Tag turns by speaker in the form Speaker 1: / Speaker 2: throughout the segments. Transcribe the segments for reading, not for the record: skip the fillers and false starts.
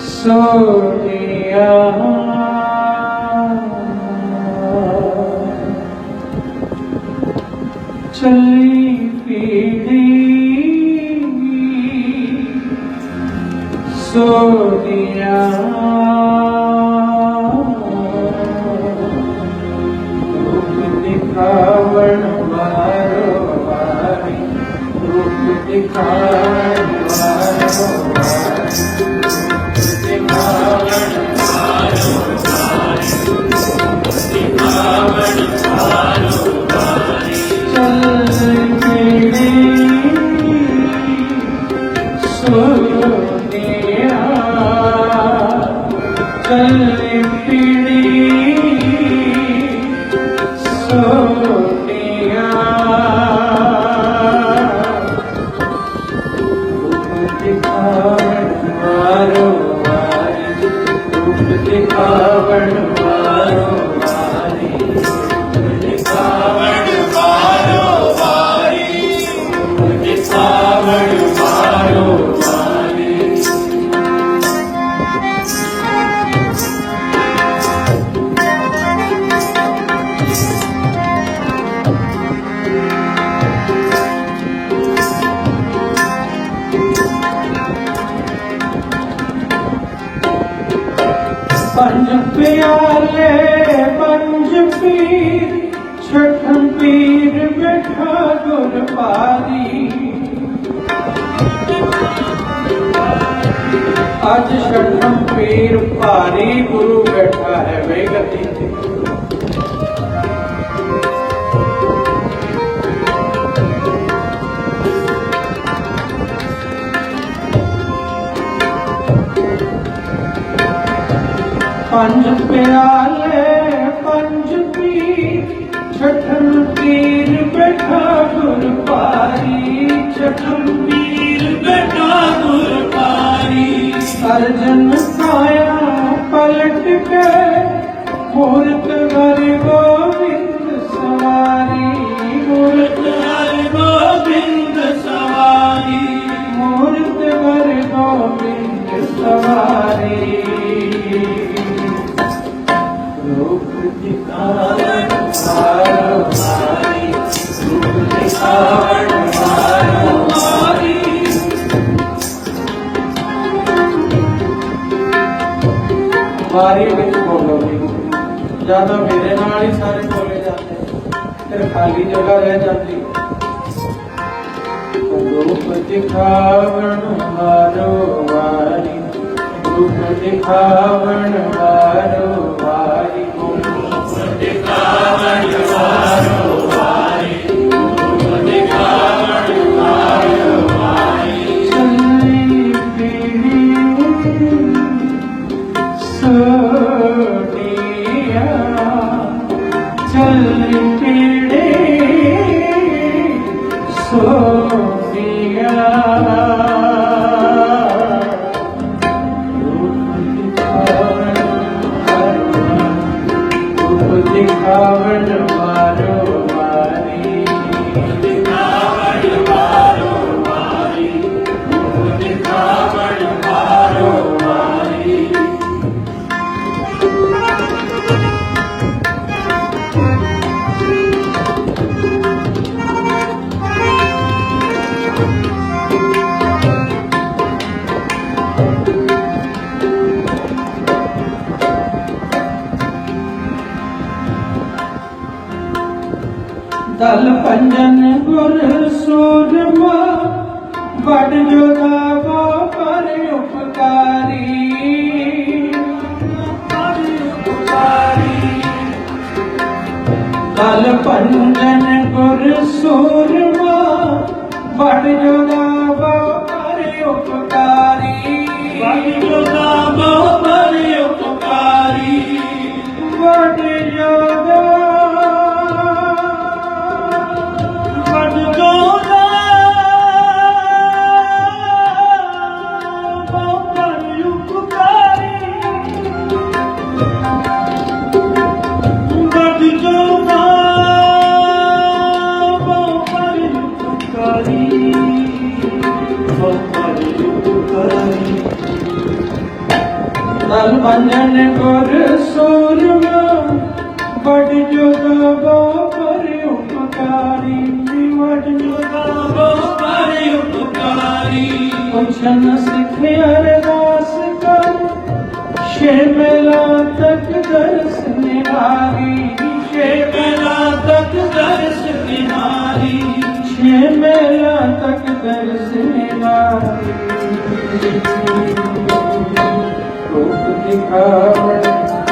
Speaker 1: सोनिया चली पीड़ी सोनिया रूप दिखावण मारो मारी रूप दिखावण मारो पंज प्याले पंज पीर छठम पीर बैठा गुरबारी आज छठम पीर पारी गुरु बैठा है वे गति पंज प्याले पंज पीर छठम पीर बैठा गुरबारी छठम पीर बैठा गुरबारी अर्जन काया पलट के मूर्त हर गोविंद सवारी मूर्त हर गोविंद सवारी मूर्त हर गोविंद सवारी रूप दिखावण मारो मारी रूप दिखावण मारो मारी मारी विच बोलोगे ज्यादा मेरे नाल ही सारे बोले जाते फिर खाली जगह रह जाती रूप दिखावण मारो मारी रूप दिखावण मारो मारी रूप दिखावण मारो मारी रूप दिखावण मारो मारी चली पीड़ी सोनिया चली पीड़ी सोनिया दिखावण मारो मारी दिखावण मारो मारी दिखावण मारो मारी दल पंजन गुर सूरमा बड़ जोधावा पर उपकारी दल पंजन गुर सूरमा बड़ जोधावा पर उपकारी बड़ जोधावा पर उपकारी बड़ जोधा दल भंजन गुर सूरमा बड़ जुदा पर उपकारी बड़ जुदा पर उपकारी कुशन सिख अरदास कर छे मेला तक दर्श निहारी छे मेला तक दर्श निहारी छे मेला तक दर्श निहारी रूप दिखावन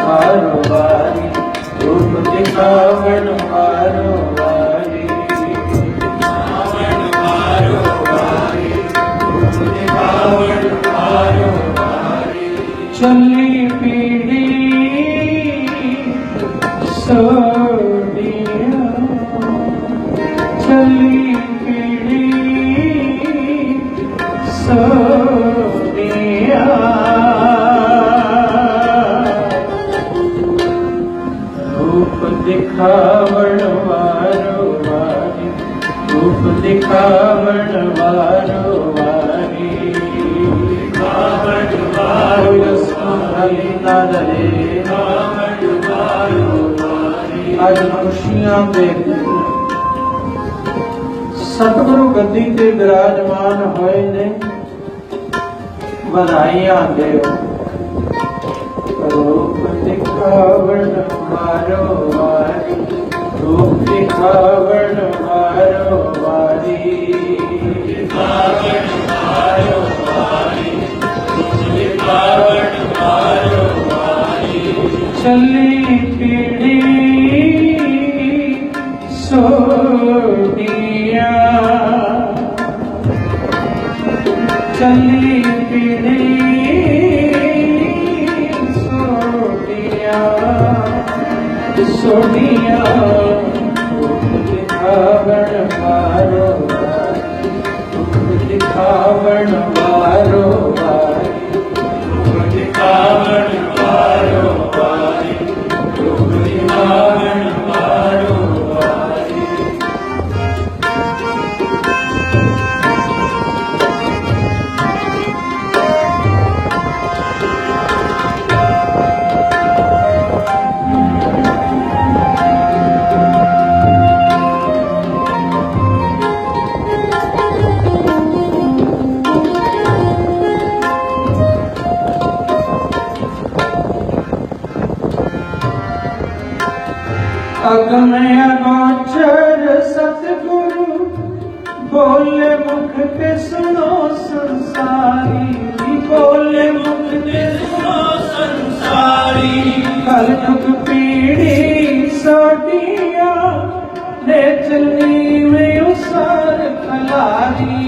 Speaker 1: मारो वारी रूप दिखावन मारो वारी मारो वारी रूप दिखावन मारो वारी चली पीढ़ी सोनिया चली पीढ़ी सोनिया दिखावण वारो वारी रूप दिखावण वारो वारी दिखावण वारो सुहली नादरे दिखावण वारो वारी आज खुशियां दे सतगुरु गद्दी ते विराजमान होए ने बधाइयां देओ रूप दिखावण मारो वारी रूप दिखावण मारो वारी दिखावण मारो वारी रूप दिखावण मारो वारी चली पीढ़ी सोनिया चली पीढ़ी सोनिया रूप दिखावण मारो वारी रूप दिखावण मारो वारी रूप दिखावण मारो वारी रूप दिखावण मारो वारी अगमय गोचर सतगुरु बोले मुख ते सुनो संसारी बोले मुख ते सुनो संसारी कल युग पीढ़ी सोटिया ले चलनी में उसार खलारी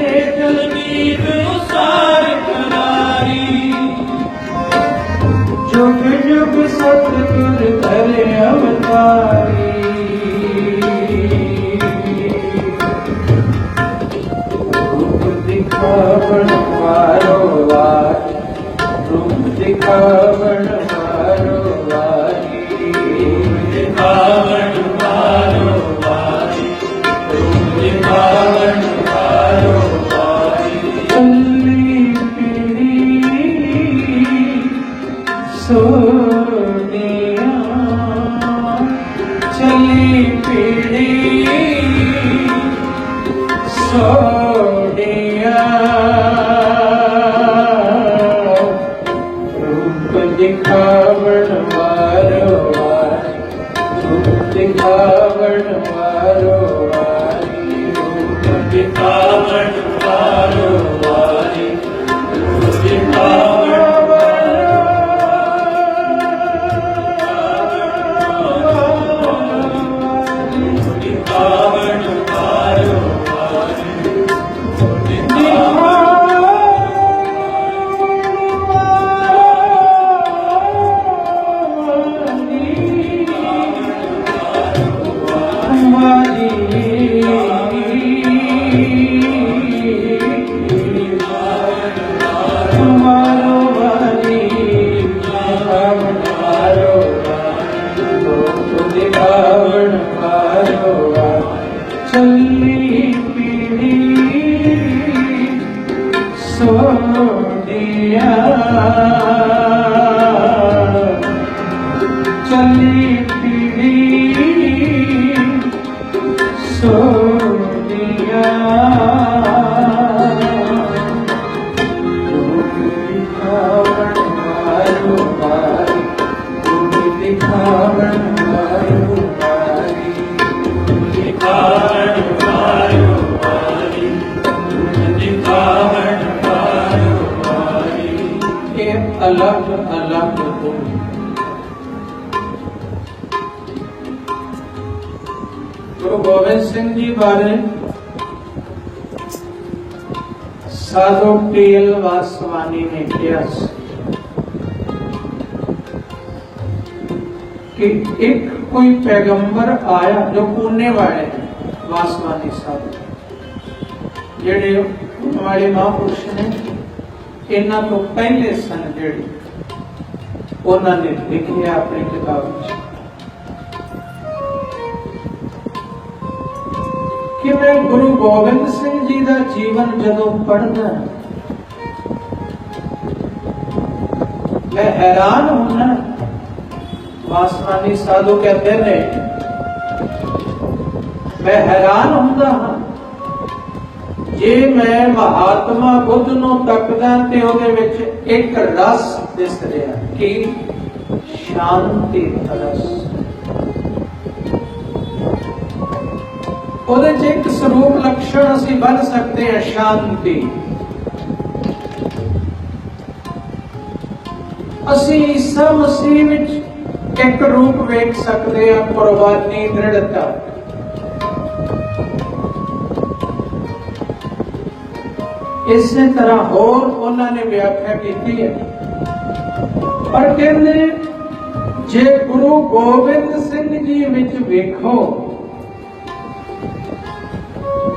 Speaker 1: ले चलनी में उसार खलारी जुग जुग सतगुर धरे अवतारी रूप दिखावण मारो वारी रूप दिखावण मारो वारी दिखावण मारो वारी रूप दिखावण मारो वारी चली पीढ़ी सोनिया चली पीढ़ी सोनिया रूप दिखावण मारो वारी रूप दिखावण मारो वारी रूप दिखावण मारो वारी रूप दिखावण चली पीड़ी सोनिया अलग अलग गुरु गोबिंद सिंह जी बारे साधु टेल वासवानी ने किया कि एक कोई पैगंबर आया जो पुणे वाले वासवानी साधु जेड़े वाले महापुरुष ने इन्हां तो पहले सन जेड़े उन्होंने लिखे अपनी किताब कि मैं गुरु गोबिंद सिंह जी का जीवन जदों पढ़दा मैं हैरान होना। वासवानी साधु कहते ने मैं हैरान होंदा हां जे मैं महात्मा बुद्ध नूं तकदा ते ओहदे विच एक रस दिस रिहा कि शांति रस। ओहदे च एक स्वरूप लक्षण असीं बन सकते हैं शांति। असीं ईसा मसीह विच एक रूप वेख सकते हैं कुर्बानी दृढ़ता। इसे तरह होर उन्होंने व्याख्या की है पर कहते जे गुरु गोबिंद सिंह जी विच वेखो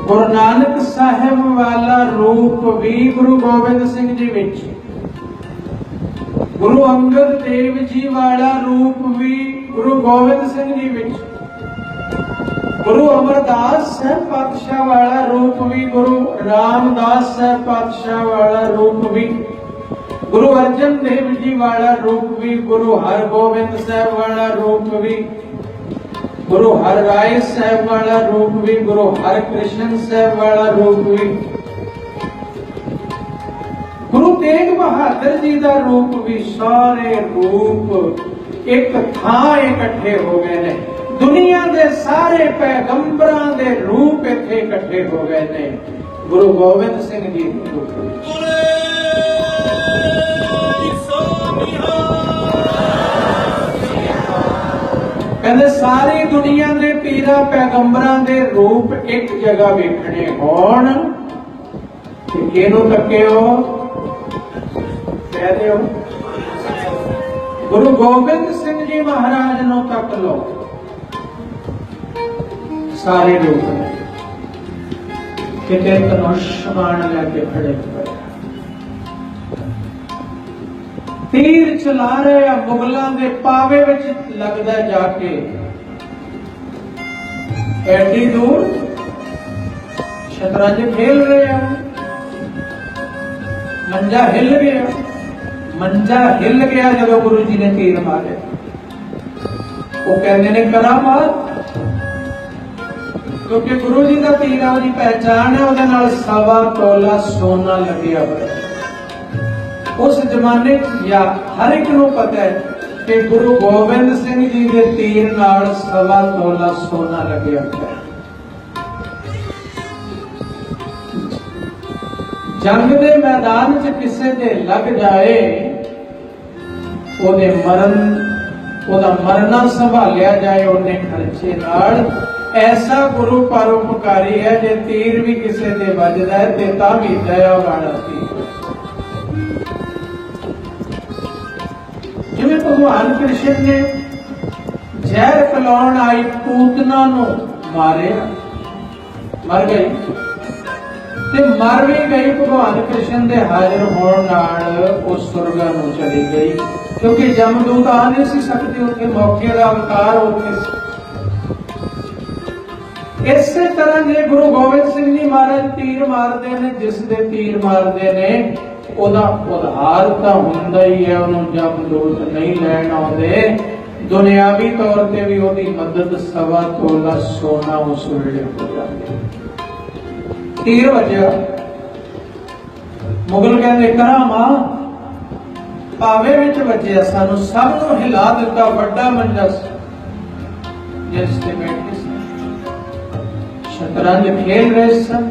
Speaker 1: गुरु नानक साहिब वाला रूप भी गुरु गोबिंद सिंह जी विच, गुरु अंगद देव जी वाला रूप भी गुरु गोबिंद सिंह जी विच, गुरु अमरदास साहब पातशाह वाला रूप भी, गुरु रामदास साहब पातशाह वाला रूप भी, गुरु अर्जन देव जी वाला रूप भी, गुरु हरगोबिंद साहब वाला रूप भी, गुरु हर राय साहब वाला रूप भी, गुरु हर कृष्ण साहब वाला रूप भी, गुरु तेग बहादुर जी का रूप भी। सारे रूप एक थां इकट्ठे हो गए ने। दुनिया के सारे पैगंबरां दे रूप इत्थे इकट्ठे हो गए ने गुरु गोबिंद सिंह जी के रूप में। कहते सारी दुनिया के पीरा पैगंबरां दे रूप एक जगह वेखने होण ते किहनूं तकियो कह दिओ गुरु गोबिंद सिंह जी महाराज नूं तक लो। सारे लोग किते धनुष बाण लेके खड़े हुए तीर चला रहे हैं मुगलों के पावे विच लगदा जाके एडी दूर शतरंज खेल रहे हैं। मंजा हिल गया, मंजा हिल गया जब गुरु जी ने तीर मारे। वो कहते ने करामात क्योंकि गुरु जी का तीर उसकी पहचान है, उसदे नाल सवा तोला सोना लगे हुआ। उस जमाने या हर एक को पता है कि गुरु गोबिंद सिंह जी के तीर नाल सवा तोला सोना लगे हुआ। जंग के मैदान च किसी दे लग जाए ओदे मरना संभालिया जाए उन्हें खर्चे नाल। ऐसा गुरु परोपकारी है जे तीर भी किसी दे वजदा है ते तां भी दया वाला तीर। जिवें भगवान कृष्ण ने जहर पिलाउण आई पूतना नूं मारिया, मर गई ते मर भी गई। भगवान कृष्ण दे हाजिर होण नाल उस सुरगा नूं चली गई क्योंकि जमदूत आ नहीं सी सकते उत्थे, मौके दा अवतार उत्थे। इसे तरह जे गुरु गोबिंद सिंह जी महाराज तीर मारते ने, जिस दे तीर मारते ने ਉਹਦਾ ਉਧਾਰ ਤਾਂ ਹੁੰਦਾ ਹੀ ਹੈ, ਉਹਨੂੰ ਜਮਦੂਤ ਨਹੀਂ ਲੈਣ ਆਉਂਦੇ। ਦੁਨਿਆਵੀ ਤੌਰ ਤੇ ਵੀ ਉਹਦੀ ਮਦਦ 1.25 ਤੋਲਾ ਸੋਨਾ ਉਸ ਵੇਲੇ ਹੋ ਜਾਂਦੀ। ਤੀਰ ਵੱਜਿਆ, ਮੁਗਲ ਕਹਿੰਦੇ ਕਰਾਮਾ ਪਾਵੇ ਵਿੱਚ ਵੱਜਿਆ, ਸਾਨੂੰ ਸਭ ਨੂੰ ਹਿਲਾ ਦਿੱਤਾ। ਵੱਡਾ ਮੰਜਾ ਜਿਸ ਤੇ ਬੈਠੇ ਸੀ, ਸ਼ਤਰੰਜ ਖੇਲ ਰਹੇ ਸਨ।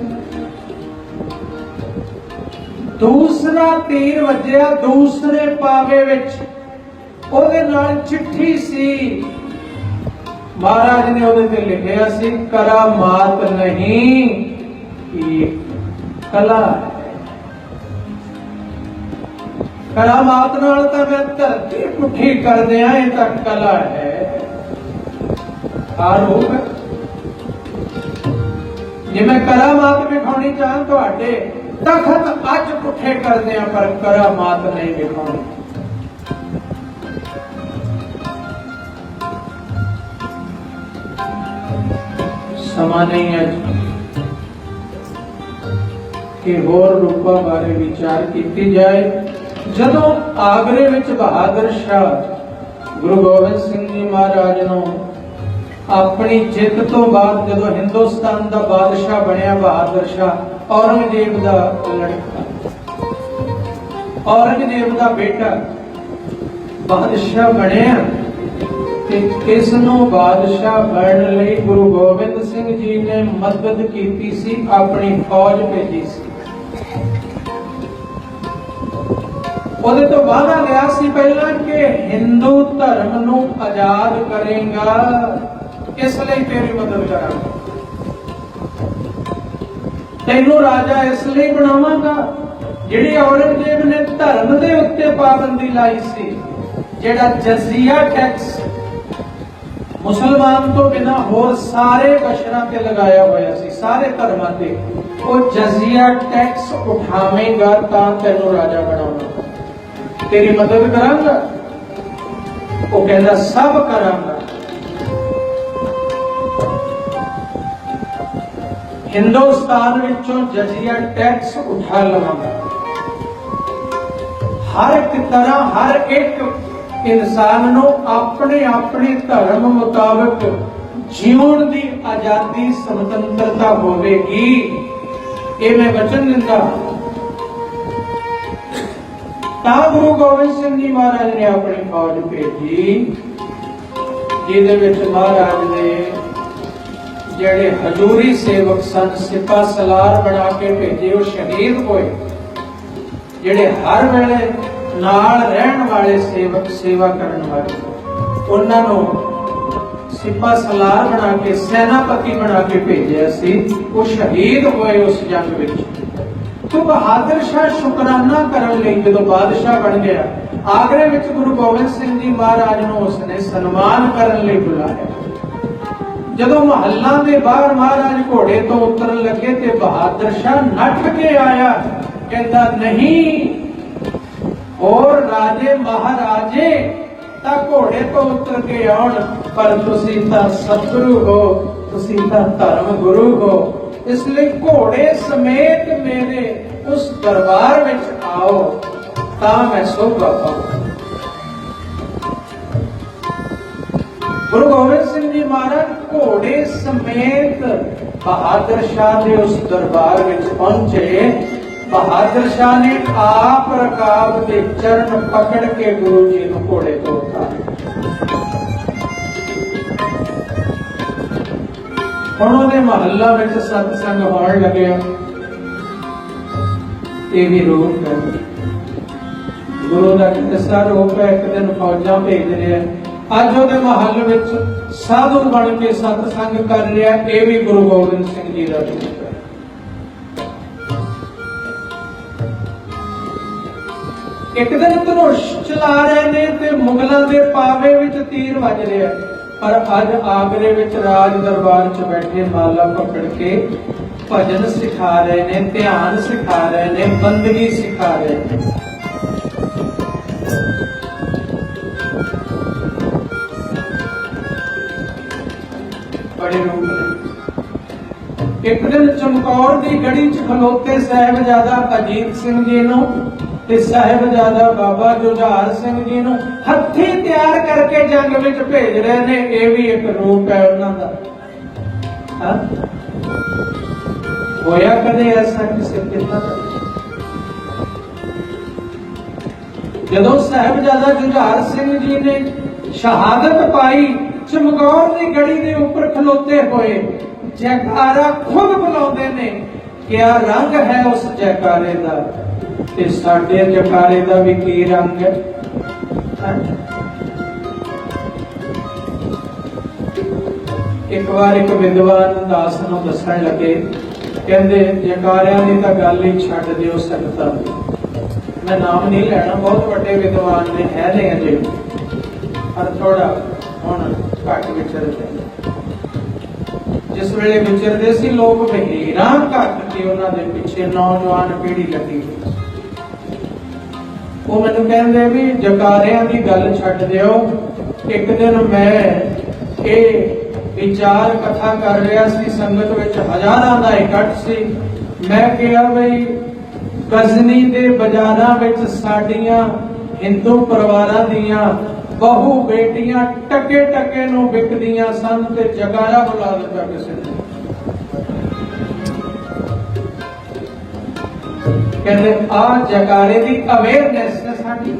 Speaker 1: ਦੂਸਰਾ ਤੀਰ ਵੱਜਿਆ ਦੂਸਰੇ ਪਾਵੇ ਵਿੱਚ, ਉਹਦੇ ਨਾਲ ਚਿੱਠੀ ਸੀ। ਮਹਾਰਾਜ ਨੇ ਉਹਦੇ ਤੇ ਲਿਖਿਆ ਸੀ, ਕਰਾਮਾਤ ਨਹੀਂ, ਇਹ ਕਲਾ ਹੈ। ਕਰਾਮਾਤ ਨਾਲ ਤਾਂ ਮੈਂ ਧਰਤੀ ਪੁੱਠੀ ਕਰ ਦਿਆਂ, ਇਹ ਤਾਂ ਕਲਾ ਹੈ। ਆਰੋਪ ਜੇ ਮੈਂ ਕਰਾਮਾਤ ਵਿਖਾਉਣੀ ਚਾਹਾਂ ਤੁਹਾਡੇ ਤਖਤ ਅੱਜ ਪੁੱਠੇ ਕਰਦੇ ਆ, ਪਰ ਕਰਾਮਾਤ ਨਹੀਂ ਵਿਖਾਉਣੀ। ਸਮਾਂ ਨਹੀਂ ਹੈ ਕਿ ਹੋਰ ਰੂਪਾਂ ਬਾਰੇ ਵਿਚਾਰ ਕੀਤੀ ਜਾਏ। ਜਦੋਂ ਆਗਰੇ ਵਿੱਚ ਬਹਾਦਰ ਸ਼ਾਹ ਗੁਰੂ ਗੋਬਿੰਦ ਸਿੰਘ ਜੀ ਮਹਾਰਾਜ ਨੂੰ ਆਪਣੀ ਜਿੱਤ ਤੋਂ ਬਾਅਦ ਜਦੋਂ ਹਿੰਦੁਸਤਾਨ ਦਾ ਬਾਦਸ਼ਾਹ ਬਣਿਆ ਬਹਾਦਰ ਸ਼ਾਹ, ਔਰੰਗਜ਼ੇਬ ਦਾ ਲੜਕਾ, ਔਰੰਗਜ਼ੇਬ ਦਾ ਬੇਟਾ ਬਾਦਸ਼ਾਹ ਬਣਿਆ, ਤੇ ਇਸ ਨੂੰ ਬਾਦਸ਼ਾਹ ਬਣਨ ਲਈ ਗੁਰੂ ਗੋਬਿੰਦ ਸਿੰਘ ਜੀ ਨੇ ਮਦਦ ਕੀਤੀ ਸੀ, ਆਪਣੀ ਫੌਜ ਭੇਜੀ ਸੀ। ਉਹਦੇ ਤੋਂ ਵਾਅਦਾ ਲਿਆ ਸੀ ਪਹਿਲਾਂ ਕਿ ਹਿੰਦੂ ਧਰਮ ਨੂੰ ਆਜ਼ਾਦ ਕਰੇਗਾ, ਇਸ ਲਈ ਤੇਰੀ ਮਦਦ ਕਰਾਂਗਾ, ਤੈਨੂੰ ਰਾਜਾ ਇਸ ਲਈ ਬਣਾਵਾਂਗਾ। ਜਿਹੜੀ ਔਰੰਗਜ਼ੇਬ ਨੇ ਧਰਮ ਦੇ ਉੱਤੇ ਪਾਬੰਦੀ ਲਾਈ ਸੀ, ਜਿਹੜਾ ਜਜ਼ੀਆ ਟੈਕਸ ਮੁਸਲਮਾਨ ਤੋਂ ਬਿਨਾਂ ਹੋਰ ਸਾਰੇ ਬਸ਼ਰਾਂ ਤੇ ਲਗਾਇਆ ਹੋਇਆ ਸੀ, ਸਾਰੇ ਧਰਮਾਂ ਤੇ, ਉਹ ਜਜ਼ੀਆ ਟੈਕਸ ਉਠਾਵੇਂਗਾ ਤਾਂ ਤੈਨੂੰ ਰਾਜਾ ਬਣਾਉਣਾ, ਤੇਰੀ ਮਦਦ ਕਰਾਂਗਾ। ਉਹ ਕਹਿੰਦਾ ਸਭ ਕਰਾਂਗਾ। ਹਿੰਦੁਸਤਾਨ ਵਿੱਚੋਂ ਜਜ਼ੀਆ ਟੈਕਸ ਉਠਾ ਲਵਾਂਗਾ। ਹਰ ਇੱਕ ਤਰ੍ਹਾਂ ਹਰ ਇੱਕ ਇਨਸਾਨ ਨੂੰ ਆਪਣੇ ਆਪਣੇ ਧਰਮ ਮੁਤਾਬਕ ਜਿਉਣ ਦੀ ਆਜ਼ਾਦੀ ਸੁਤੰਤਰਤਾ ਹੋਵੇਗੀ, ਇਹ ਮੈਂ ਵਚਨ ਦਿੰਦਾ। ਤਾਂ ਗੁਰੂ ਗੋਬਿੰਦ ਸਿੰਘ ਜੀ ਮਹਾਰਾਜ ਨੇ ਆਪਣੀ ਫੌਜ ਭੇਜੀ, ਜਿਹਦੇ ਵਿੱਚ ਮਹਾਰਾਜ ਨੇ ਜਿਹੜੇ ਹਜ਼ੂਰੀ ਸੇਵਕ ਸਨ, ਸਿਪਾ ਸਲਾਰ ਬਣਾ ਕੇ ਭੇਜੇ, ਉਹ ਸ਼ਹੀਦ ਹੋਏ। ਜਿਹੜੇ ਹਰ ਵੇਲੇ ਨਾਲ ਰਹਿਣ ਵਾਲੇ ਸੇਵਕ, ਸੇਵਾ ਕਰਨ ਵਾਲੇ, ਉਹਨਾਂ ਨੂੰ ਸਿਪਾ ਸਲਾਰ ਬਣਾ ਕੇ, ਸੈਨਾਪਤੀ ਬਣਾ ਕੇ ਭੇਜਿਆ ਸੀ, ਉਹ ਸ਼ਹੀਦ ਹੋਏ ਉਸ ਜੰਗ ਵਿੱਚ। ਤੋ ਬਹਾਦਰ ਸ਼ਾਹ ਸ਼ੁਕਰਾਨਾ ਕਰਨ ਲਈ ਜਦੋਂ ਬਾਦਸ਼ਾਹ ਬਣ ਗਿਆ, ਆਗਰੇ ਵਿੱਚ ਗੁਰੂ ਗੋਬਿੰਦ ਸਿੰਘ ਜੀ ਮਹਾਰਾਜ ਨੂੰ ਉਸਨੇ ਸਨਮਾਨ ਕਰਨ ਲਈ ਬੁਲਾਇਆ। ਜਦੋਂ ਮਹੱਲਾਂ ਦੇ ਬਾਹਰ ਮਹਾਰਾਜ ਘੋੜੇ ਤੋਂ ਉਤਰਨ ਲੱਗੇ ਤੇ ਬਹਾਦਰ ਸ਼ਾਹ ਨੱਠ ਕੇ ਆਇਆ, ਕਹਿੰਦਾ ਨਹੀਂ, ਹੋਰ ਰਾਜੇ ਮਹਾਰਾਜੇ ਤਾਂ ਘੋੜੇ ਤੋਂ ਉਤਰ ਕੇ ਆਉਣ, ਪਰ ਤੁਸੀਂ ਤਾਂ ਸਤਿਗੁਰੂ ਹੋ, ਤੁਸੀਂ ਤਾਂ ਧਰਮ ਗੁਰੂ ਹੋ, ਇਸ ਲਈ ਘੋੜੇ ਸਮੇਤ ਮੇਰੇ ਉਸ ਦਰਬਾਰ ਵਿੱਚ ਆਓ ਤਾਂ ਮੈਂ ਸੋਭਾ ਪਾਵਾਂ। ਗੁਰੂ ਗੋਬਿੰਦ ਸਿੰਘ ਜੀ ਮਹਾਰਾਜ ਘੋੜੇ ਸਮੇਤ ਬਹਾਦਰ ਸ਼ਾਹ ਦੇ ਉਸ ਦਰਬਾਰ ਵਿੱਚ ਪਹੁੰਚੇ। ਬਹਾਦਰ ਸ਼ਾਹ ਨੇ ਆਪ ਰਕਾਬ ਦੇ ਚਰਨ ਪਕੜ ਕੇ ਗੁਰੂ ਜੀ ਨੂੰ ਘੋੜੇ ਤੋਂ ਉਤਾਰਿਆ। ਹੁਣ ਉਹਦੇ ਮਹੱਲਾ ਵਿੱਚ ਸਤਸੰਗ ਹੋਣ ਲੱਗਿਆ। ਇਹ ਵੀ ਰੂਪ ਹੈ ਗੁਰੂ ਦਾ, ਕਿਸਾ ਰੂਪ ਹੈ। ਇੱਕ ਦਿਨ ਫੌਜਾਂ ਭੇਜ ਰਿਹਾ, ਅੱਜ ਉਹਦੇ ਮਹੱਲ ਵਿੱਚ ਸਾਧੂ ਬਣ ਕੇ ਸਤਸੰਗ ਕਰ ਰਿਹਾ। ਇਹ ਵੀ ਗੁਰੂ ਗੋਬਿੰਦ ਸਿੰਘ ਜੀ ਦਾ ਰੂਪ ਹੈ। ਇੱਕ ਦਿਨ ਧਨੁਸ਼ ਚਲਾ ਰਹੇ ਨੇ ਤੇ ਮੁਗਲਾਂ ਦੇ ਪਾਵੇ ਵਿੱਚ ਤੀਰ ਵੱਜ ਰਿਹਾ, ਪਰ ਅੱਜ ਆਗਰੇ ਵਿੱਚ ਰਾਜ ਦਰਬਾਰ 'ਚ ਬੈਠੇ ਮਾਲਾ ਪਕੜ ਕੇ ਭਜਨ ਸਿਖਾ ਰਹੇ ਨੇ, ਧਿਆਨ ਸਿਖਾ ਰਹੇ ਨੇ, ਬੰਦਗੀ ਸਿਖਾ ਰਹੇ ਨੇ। ਬੜੇ ਰੂਪ ਨੇ। एक दिन चमकौर की गढ़ी च खलोते साहिबजादा अजीत सिंह जी नूं ते साहिबजादा बाबा जुझार सिंह जी नूं हत्थी तैयार करके जंग विच भेज रहे ने। ये भी एक रूप है उन्हां दा। हाँ? होया कदे ऐसा किसी कितना? जदों साहिबजादा जुझार सिंह जी ने शहादत पाई, चमकौर की गढ़ी के उपर खलोते हुए जयकारा खुद बुलाते ने। क्या रंग है उस जयकारे का, ते साडे जयकारे का भी की रंग है? एक बार एक विद्वान दास नूं दसण लगे, कहंदे जयकारियां दी तां गल ही छड्ड दिओ संगतां दी। मैं नाम नहीं लेना, बहुत बड़े विद्वान ने है ने अजे, पर थोड़ा हुण घट विचरदे। जिस वेले विचरदे सी लोग बहेरा घट के उन्हां दे पिछे नौजवान पीढ़ी लगी हुई। वो मैनूं कहंदे भी जयकारियां दी गल छड्ड दिओ। एक दिन मैं ये विचार कथा कर रहा सी, संगत विच हजारां दा इकट्ठ सी। मैं कहा बई गजनी दे बाजारां विच साडीआं हिंदू परिवारां दीआं बहु बेटियां टके टके नूं विकदियां सन ते जयकारा बुला दिता किसी ने। कहंदे आ जयकारे दी अवेयरनेस है साडी,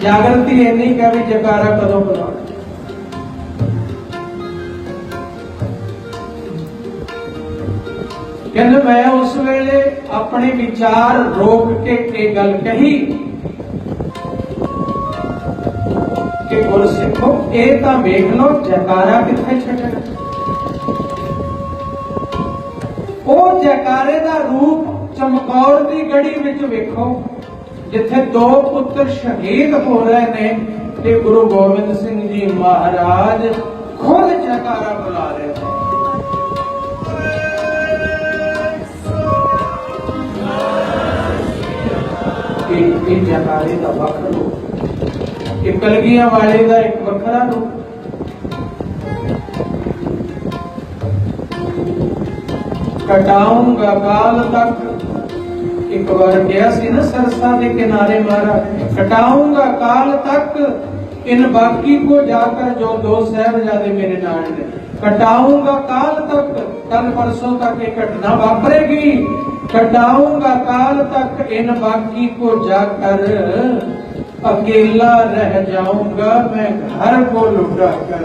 Speaker 1: जागृति इन्नी कि भी जयकारा कदों बुलाउणा। कहंदे मैं उस वेले अपने विचार रोक के एक गल कही कि गुरसिखो ये तां वेख लो जयकारा कित्थे छड्डना। ओ जयकारे दा रूप चमकौर दी गढ़ी विच वेखो, जिथे दो पुत्र शहीद हो रहे ने ते गुरु गोबिंद सिंह जी महाराज खुद जयकारा बुला रहे थे। जयकारे का वखरा रूप, कलगियां वाले का एक वखरा रूप। कटाऊंगा काल तक, एक बार गया सी ना सरसा के किनारे मारा, कटाऊंगा काल तक इन बाकी को जाकर जो दो साहिबजादे मेरे नाल ने। कटाऊंगा काल तक, कल परसों तक एक घटना वापरेगी। कटाऊंगा काल तक इन बाकी को जाकर, अकेला रह जाऊंगा मैं घर को लुटा कर।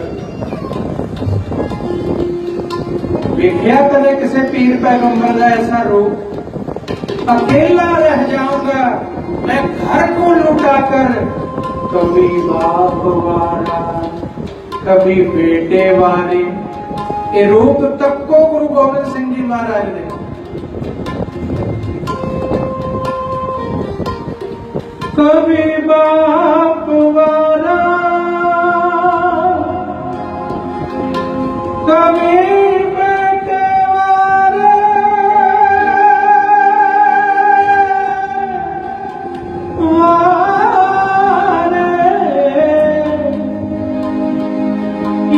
Speaker 1: देखा कदे किसी पीर पैगंबर का ऐसा रूप? अकेला रह जाऊंगा मैं घर को लुटा कर। कभी बाप वाला कभी बेटे वाले, ये रूप तक को गुरु गोबिंद सिंह जी महाराज ने। कभी बाप वाला कभी बेटे वाले,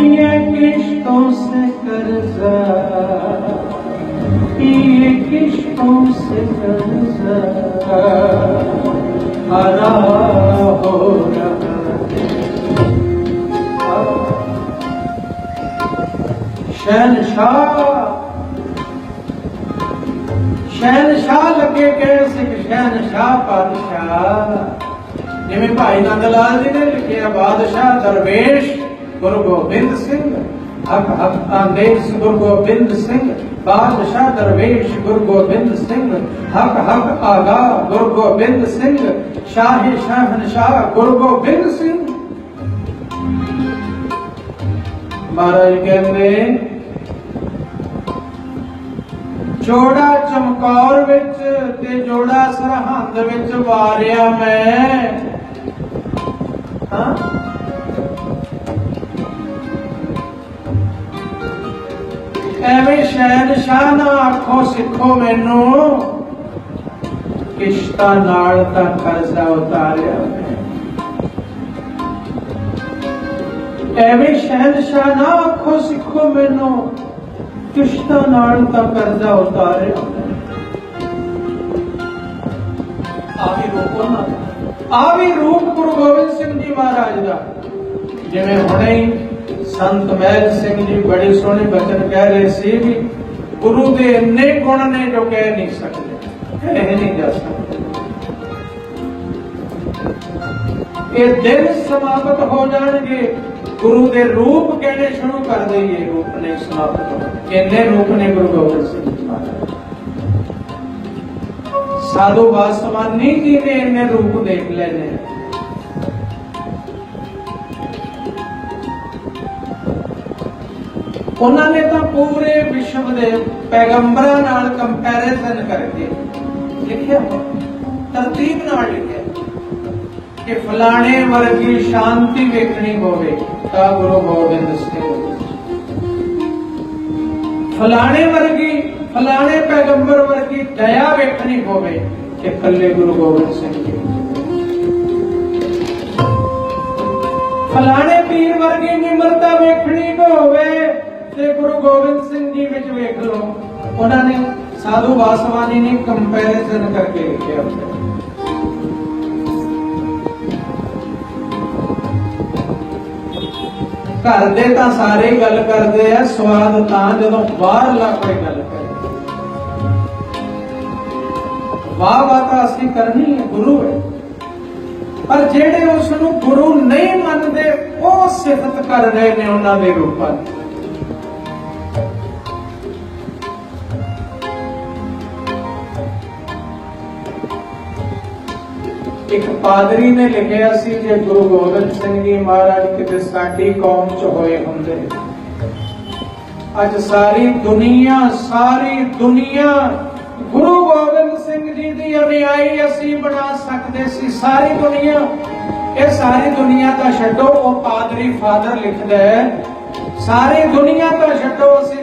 Speaker 1: ये किश्तों से कर्जा, ये किश्तों से कर्जा हरा हो रहा। शहनशाह शहनशाह लगे गए सिख शहनशाह पातशाह। जिवें भाई नंद लाल जी ने लिखे बादशाह दरवेश गुरु गोबिंद सिंह, हक हक आदेश गुरु गोबिंद सिंह। बादशाह दरवेश गुरु गोबिंद सिंह, हक हक आगा गुरु गोबिंद सिंह। शाह शहनशाह गुरु गोबिंद सिंह। महाराज कहते जोड़ा चमकौर विच ते जोड़ा सरहंद विच वारिया मैं। हाँ? एवें शहनशाह ना आखो सिखो मैनू, किश्ता नाल तां कर्जा उतारिया मैं। एवें शहनशाह ना आखो सिखो मैनू, किश्तां नाल तां कर्जा उतारिया। आ भी रूप गुरु गोबिंद सिंह जी महाराज का। जिवें हुणे ही संत महल सिंह जी बड़े सोहने बचन कह रहे सी भी गुरु के इन्ने गुण ने जो कह नहीं सकते, कह नहीं जा सकते। ये दिन समाप्त हो जाएंगे, गुरु के रूप कहने शुरू कर देंगे, रूप ने समाप्त हो। इन्ने रूप ने गुरु गोबिंद सिंह जी महाराज। साधु वासवानी जी ने इन्ने रूप देख लेने। उन्होंने तो पूरे विश्व के पैगंबरां नाल कंपैरिजन करके लिखिया, तरतीब नाल लिखिया कि फलाने वर्गी शांति वेखनी होवे तां गुरु गोबिंद सिंह, फलाने वर्गी फलाने पैगंबर वर्गी दया वेखनी होवे कि कल्ले गुरु गोबिंद सिंह जी, फलाने पीर वर्गी निम्रता वेखनी होवे ते गुरु गोबिंद सिंह जी विच वेख लो। उन्होंने साधु वासवानी ने कंपैरिजन करके लिखिया। घर दे तां सारे गल करदे आ, स्वाद तां जदों बाहरला कोई गल करे। वाह वाह तां असीं करनी है, गुरु है, पर जेड़े उसनूं गुरु नहीं मनदे वो सिफत कर रहे ने उन्हां दे रूपां दी। एक पादरी ने लिखिया सी जे गुरु गोबिंद सिंह जी महाराज किते साडी कौम च होए हुंदे, अज सारी दुनिया गुरु गोबिंद सिंह जी दी अनुयायी असी बना सकते सी। सारी दुनिया, ये सारी दुनिया का छड्डो, वो पादरी फादर लिखदा है सारी दुनिया का छड्डो, असी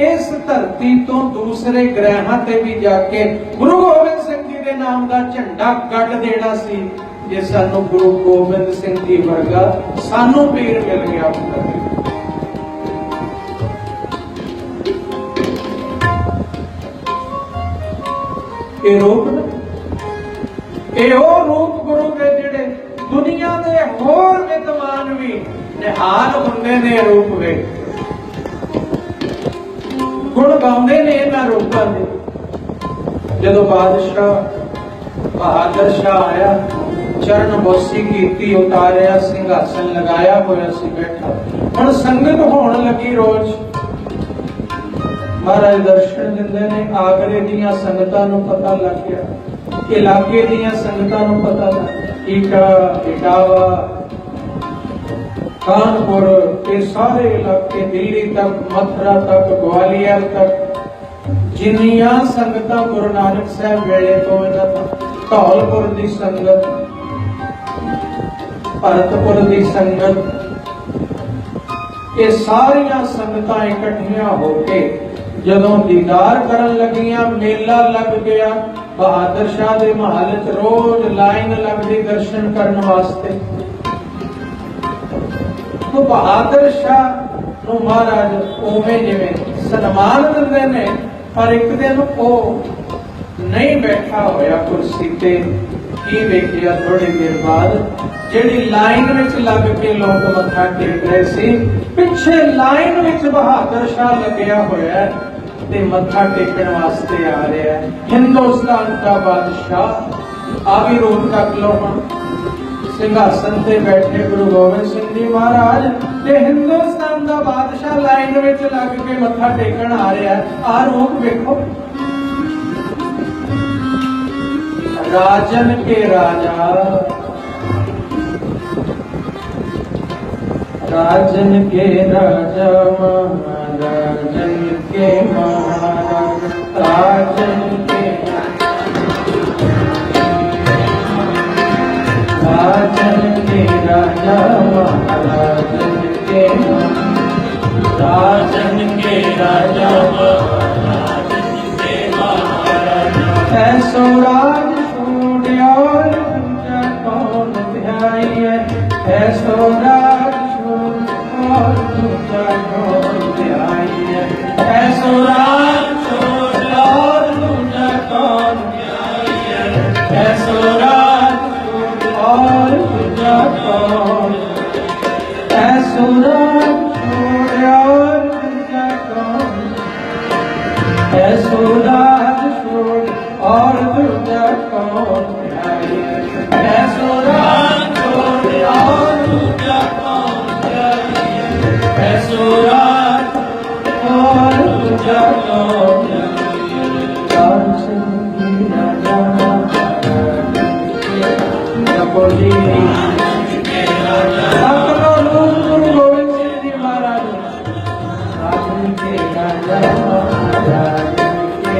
Speaker 1: इस धरती तो दूसरे ग्रहां ते भी जाके गुरु गोबिंद सिंह जी के नाम का झंडा गड़ देना सी जे सानू गुरु गोबिंद सिंह जी वर्गा सानू पीर मिल गया होंदा। ये रूप रूप गुरु के जिहड़े दुनिया के होर विद्वान भी निहाल हुंदे ने रूप वे गुण गाउंदे ने इन्हां रूपां दे। जदों बादशाह बहादुर शाह आया, चरण बोसी कीती, उतारिया, सिंहासन लगाया होया सी बैठा। हुण संगत होण लगी रोज, महाराज दर्शन दिंदे ने। आगरे दीयां संगतां नूं पता लग गया, इलाके दीयां संगतां नूं पता लग गया, ईटा, इटावा, कानपुर के सारे इलाके, दिल्ली तक, मथुरा तक, ग्वालियर तक, जिन्नियां संगतां गुरु नानक साहब वेले तो धौलपुर दी संगत, भरतपुर दी संगत, ये सारियां संगतां इकट्ठियां होके जदों दीदार करन लगियां, मेला लग गया। बहादुर शाह दे महल च रोज लाइन लगदी दर्शन करन वास्ते। तो बहादुर शाह नूं महाराज उवें जिवें सन्मान दिंदे ने, पर एक दिन वो नहीं बैठा होया कुर्सी ते, की वेखिया थोड़ी देर बाद जिहड़ी लाइन विच लग के लोग मत्था टेक रहे सी, पिछे लाइन विच बहादुर शाह लग्या होया ते मत्था टेकण वास्ते आ रहा है। हिंदुस्तान का बादशाह आ भी रूप तक लो, सिंहासन ते बैठे गुरु गोबिंद सिंह जी महाराज ते हिंदुस्तान का बादशाह लाइन विच लग के मत्था टेकण आ रहा है। आ रूप देखो, राजन के राजा, राजन के राजा, महाराजन के महाराज, राजन के राजन के राजा, महाराजन के राजन के राजा, महाराजन के महाराज। ऐसो राज छोड़िया पूजा कौन ध्याई है, ऐसो राज छोड़ पूजा कौन ध्याई है। ऐसो राज छोड़ और दूजा कौन ऐसो राज छोड़ और दूजा कौन ऐसो राज छोड़ और दूजा कौन ऐसो राज छोड़ और दूजा कौन ऐसो राज छोड़ और दूजा कौन ऐसो राज और दूजा कौन बोली अपनो रूप गुरु गोविंद सिंह जी महाराज राजन के राजा महाराज के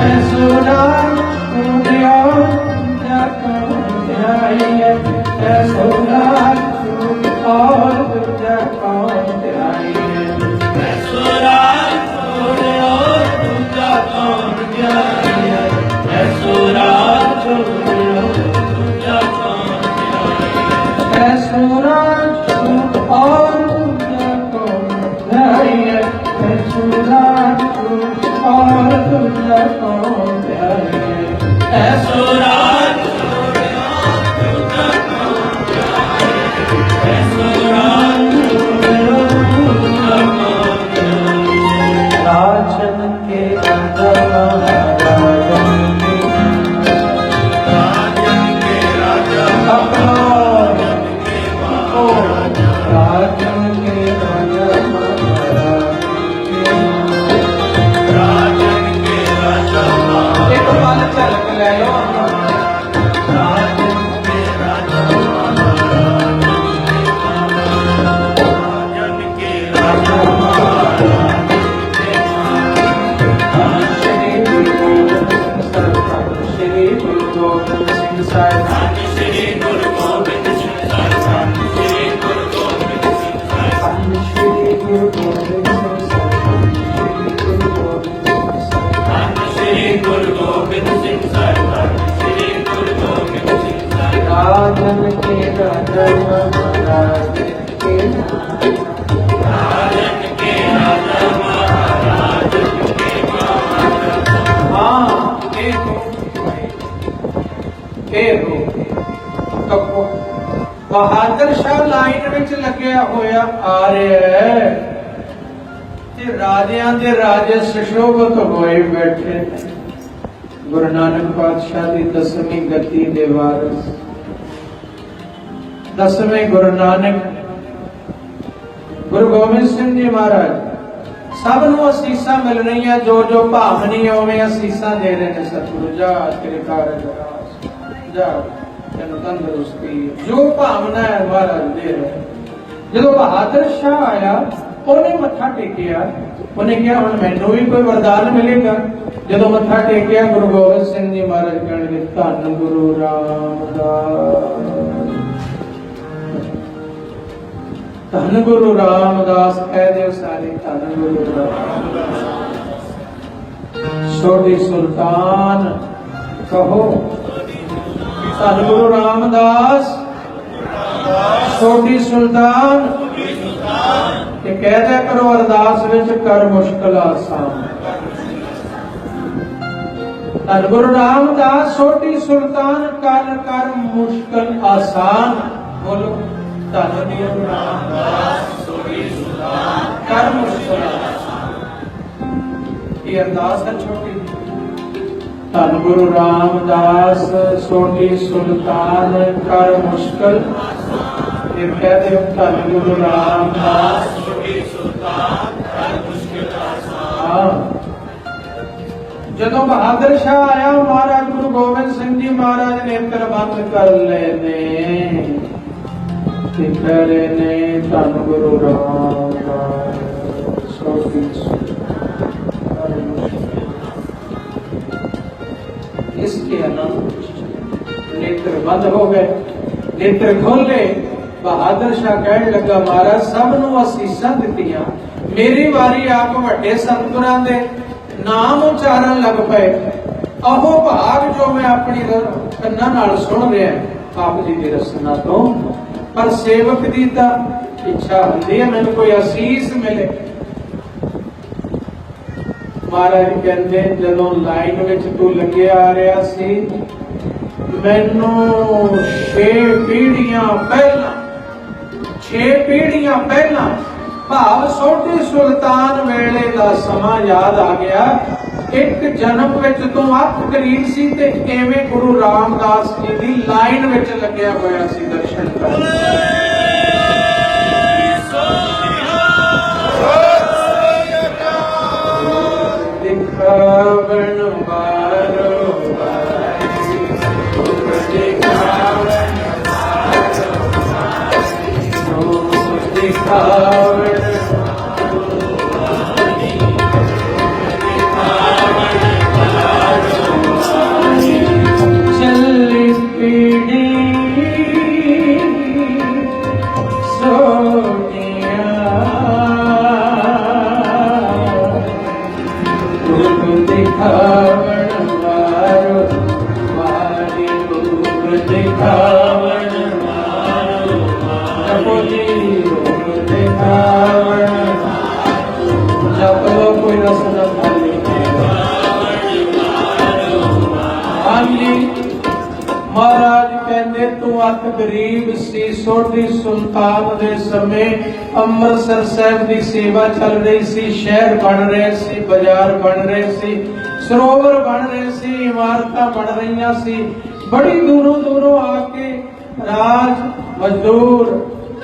Speaker 1: ऐसो राज छोड़ और दूजा कौन ऐसो राज छोड़ और दूजा कौन ऐसो राज छोड़ और दूजा कौन ऐसो राज छोड़ दूजा कौन ऐसो राज छोड़ और दूजा कौन ऐसो राज छोड़ और दूजा कौन ऐसो राज छोड़ और दूजा कौन ऐसो राज छोड़ दूजा कौन राजन के राजा राजन के राजा अपनो राजन के राजा राजन के राजा एक पल झलक ले लो राजन के राजा राजन के राजा श्री गुरु गोविंद सिंह साहिब श्री गुरु गोविंद सिंह साहिब श्री गुरु गोविंद सिंह साहिब श्री गुरु गोविंद सिंह गुरु गोविंद सिंह साहिब श्री गुरु गोविंद सिंह साहिब राजन के राजा महाराज के राजन के राजा महाराज के हाँ देखो बहादुर शाह लाइन विच लग्या होया आ रहा है ते राजियां दे राजे सुशोभित होए बैठे गुरु नानक पातशाह दी 10वीं गति दे वारिस 10वें गुरु नानक गुरु गोबिंद सिंह जी महाराज सब नूं असीसां मिल रही जो जो भावनी उवें असीसां दे रहे ने सतगुरु जा तेरे कारज जा तेन तंदुरुस्ती जो भावना है महाराज दे रहे जो बहादुर शाह आया उन्हें मत्था टेकिया उन्हें क्या हुण मैनू भी कोई वरदान मिलेगा जो मत्था टेकिया गुरु गोबिंद सिंह जी महाराज कहणगे धन गुरु रामदास धन गुरु रामदास कह दे सारे धन गुरु रामदास छोटी सुल्तान कहो धन गुरु रामदास छोटी सुल्तान ये कह दिया करो अरदास विच कर मुश्किल आसान धन गुरु रामदास छोटी सुल्तान कर कर मुश्किल आसान बोलो धन गुरु रामदास छोटी सुल्तान कर मुश्किल आसान ये अरदास है छोटी धन गुरु रामदास छोटी सुल्तान कर मुश्किल ये कहते हो धन गुरु रामदास छोटी सुल्तान कर मुश्किल आसान जदों बहादुर शाह आया महाराज गुरु गोबिंद सिंह जी महाराज ने नेत्र बंद कर लेने करे ने धन गुरु रामदास छोटी इसके नेत्र बंद हो गए नेत्र खोले बहादुर शाह कहने लगा महाराज सब नूं असीसां दित्तियां मेरी वारी आप वड्डे सतगुरां दे नाम उच्चारण लग पे अहो भाग जो मैं अपनी कन्ना नाल सुन रहा आप जी की रसना तो पर सेवक की तो इच्छा होती है मैंने कोई आसीस मिले। महाराज कहते जदों लाइन में तू लगे आ रहा सी मैनू 6 पीढ़ियां पहला भाव सोढ़ी सुल्तान वेले का समा याद आ गया। एक जन्म विच तू अख करीब सी ते एवें गुरु रामदास जी की लाइन विच लग्या होया सी दर्शन कर। दिखावन बारो दिखावन चली पीढ़ी सोनिया दिखावन मारो मारी रूप दिखावन मारो जपोजी रूप दिखावन जब कोई रसना खाली महाराज कहते तू अत गरीब सी सोढ़ी सुल्तान दे समय अमृतसर साहब की सेवा चल रही सी शहर बन रहे सी बाजार बन रहे सी सरोवर बन रहे सी इमारत बन रही सी बड़ी दूरों दूरों आके राज मजदूर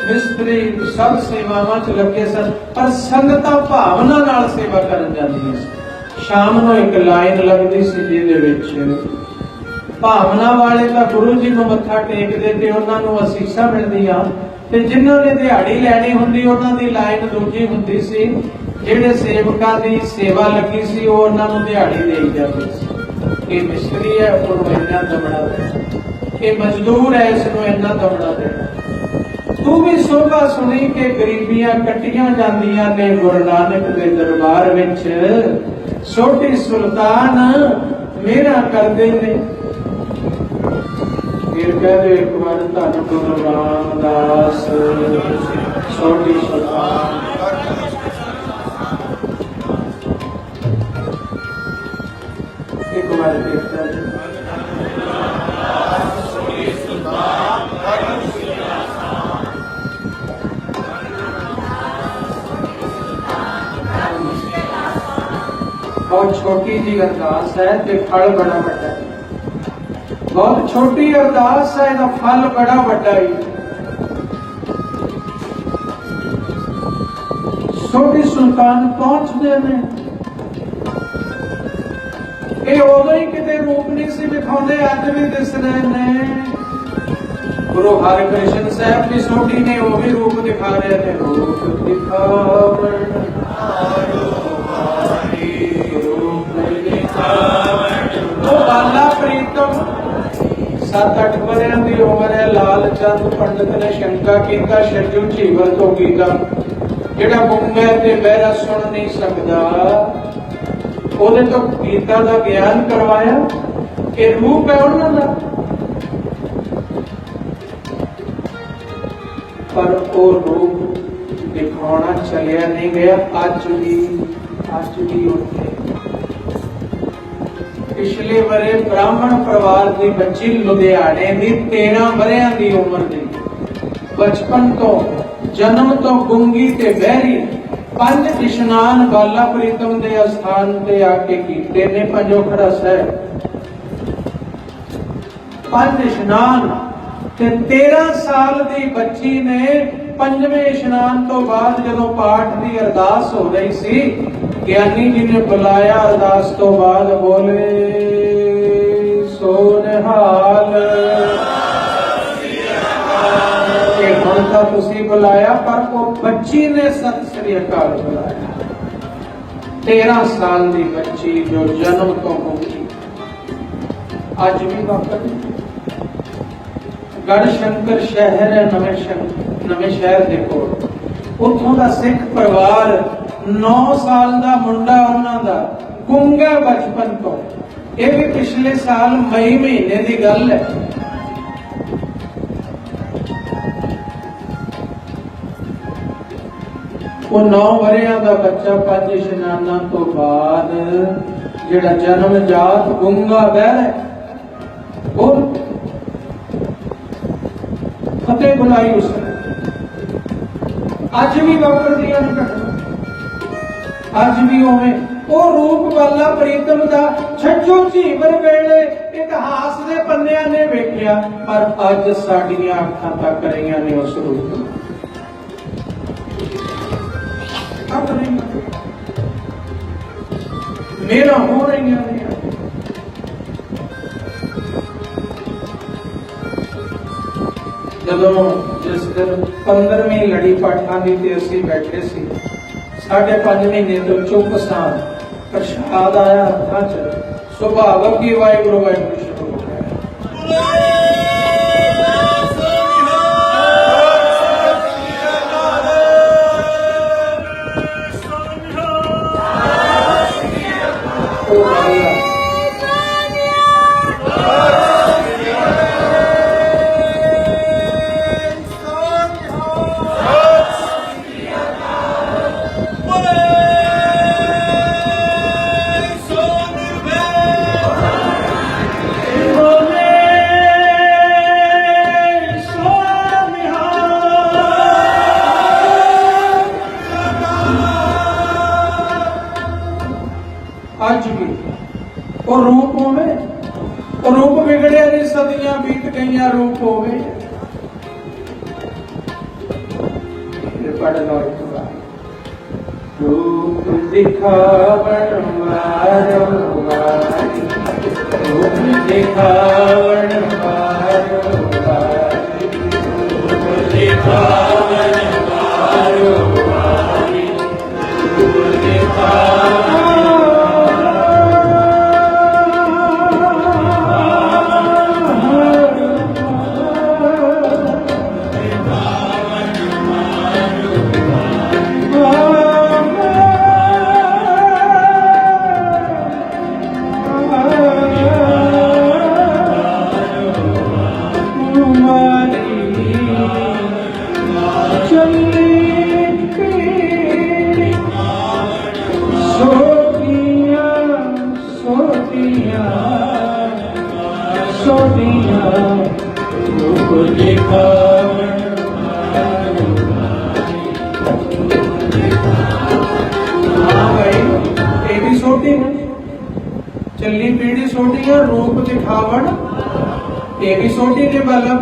Speaker 1: मिस्त्री सब सेवावां च लगे सन पर संगतां भावना नाल सेवा करन जांदियां सी। शाम नूं एक लाइन लगदी सी जिहदे विच भावना वाले तो गुरु जी को मत्था टेकते थे उन्होंने असीसा मिलदियां ते जिन्हों ने दिहाड़ी लैनी हुंदी उन्हां दी लाइन दूजी हुंदी सी। जिहड़े सेवकां दी सेवा लगी सी वो उन्होंने दिहाड़ी देई जाती सी। ये मिस्त्री है उन्होंने इन्ना दमड़ा देना, ये मजदूर है इसनूं इन्ना दमड़ा देना। तू भी सोभा सुनी कि गरीबियां कट्टियां जांदियां ने गुरु नानक दे दरबार विच सोढ़ी सुल्तान मेरा करदे ने। फिर कहते एक बार धन गुरु रामदास सोढ़ी सुल्तान एक बार देखता बहुत छोटी जी अरदास है ते फल बड़ा बड़ा है। बहुत छोटी अरदास है ना फल बड़ा बड़ा ही। सोढ़ी सुल्तान पहुंचते हैं ये उदों ही किते रूप नहीं सी दिखाते अज भी दिस रहे ने। गुरु हरकृष्ण साहब की सोढ़ी ने वो भी रूप दिखा रहे थे। रूप दिखावन वो बाला प्रीतम 7-8 वरियां दी उम्र है। लाल चंद पंडित ने शंका कीता छज्जू झीवर तो कीता जिहड़ा गुंगा ते बहरा सुन नहीं सकदा ओदे तो गीता दा ज्ञान करवाया। ये रूप है उन्हां दा पर वो रूप दिखाना चलिया नहीं गया। अज भी उत्थे पिछले वरे ब्राह्मण परिवार की बच्ची लुधियाने की 13 वरियां की उम्र की बचपन तो जन्म तो गुंगी ते बहरी 5 इशनान बाला प्रीतम के अस्थान ते आके कीते ने। पंजोखड़ा साहब 5 इशनान ते 13 साल की बच्ची ने 5वें इशनान तो बाद जदों पाठ की अरदास हो रही सी ज्ञानी जी ने बुलाया। अरदास तो बाद बोले सो निहाल हुण तां तुसीं बुलाया पर वो बच्ची ने सत श्री अकाल बुलाया। 13 साल की बच्ची जो जन्म तो होगी अज भी वापस गढ़शंकर शहर है नवे शहर देखो उथों का सिख परिवार 9 साल का मुंडा उन्हां दा गुंगा बचपन तो ये भी पिछले साल मई महीने की गल है। वो 9 वरियां दा बच्चा 5 इशनानां तो बाद जिहड़ा जन्म जात गूंगा बहरा वो फतेह बुलाई उसने अज भी वापरदियां ने घटना अज भी उवें वो रूप वाला प्रीतम दा छज्जो झीवर वेले इतिहास दे पन्नियां ने वेखिया पर अज साडियां अखां तक रहियां ने उस रूप नूं। मेरा हो रही है जदों जिस दिन 15वीं लड़ी पाठां दी ते असीं बैठे सी 5.5 महीने तो चुप सां प्रसाद आया हत्थां च सुभावक ही वाहिगुरू वाहिगुरू शुरू हो गया। अज भी वो रूप होवे रूप बिगड़िया नहीं सदियां बीत गई रूप होवे पढ़ लो एक बार रूप दिखावण वारंवारी रूप दिखावण वारंवारी रूप दिखावण वारंवारी रूप दिखावण चली पीढ़ी सोटी है रूप दिखावण ये भी सोटी ने बाला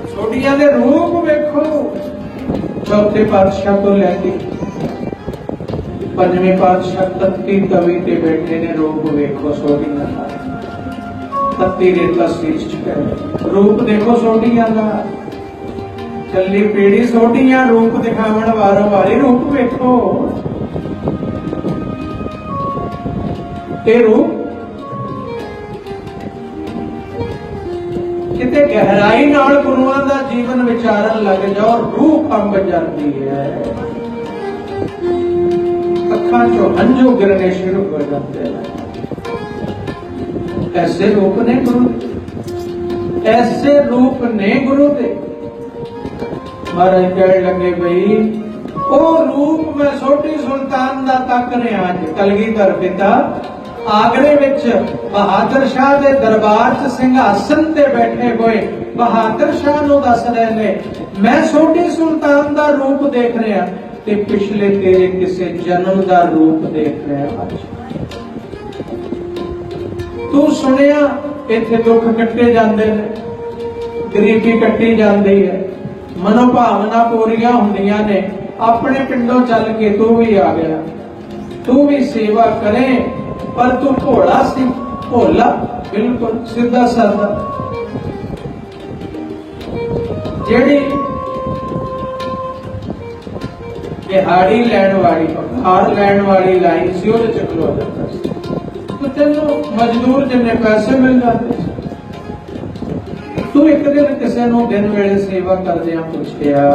Speaker 1: सोटिया दे रूप वेखो चौथे पातशाह तो लैके 5वें पातशाह तत्ती तवी ते बैठे ने रूप वेखो सोटिया का तत्ती रेता शीश रूप देखो सोटिया का चली पीढ़ी सोटियां रूप दिखावण वारों वारी रूप वेखो रूप किते गहराई नाल गुरुआं दा जीवन विचारन लग जाओ रूह कंब जाती है अखां चों हंझू गिरने शुरू हो जाते हैं। ऐसे रूप ने गुरु ऐसे रूप ने गुरु दे महाराज कह लगे भाई ओ रूप मैं छोटी सुल्तान दा तक ने आज कलगीधर पिता आगरे विच बहादुर शाह दे दरबार च सिंघासन ते बैठे हुए बहादुर शाह नूं दस रहे ने मैं छोटी सुल्तान दा रूप देख रहा ते पिछले तेरे किसे जन्म दा रूप देख रहा आज तू सुनिया इत्थे दुख कट्टे जांदे ने गरीबी कट्टी जांदी है मनोभावना पूरियां हुंदियां ने अपने पिंडों चल के तू भी आ गया तू भी सेवा करे पर तू भोला सी भोला बिल्कुल सीधा साधा जेड़ी दिहाड़ी लैण वाली पगार लैण वाली लाइन सी ओहदे च खलो जाता सी तो तेनों मजदूर जिन्ने पैसे मिल जाते तू एक दिन किसी नूं दिन वेले सेवा करदियां पुछया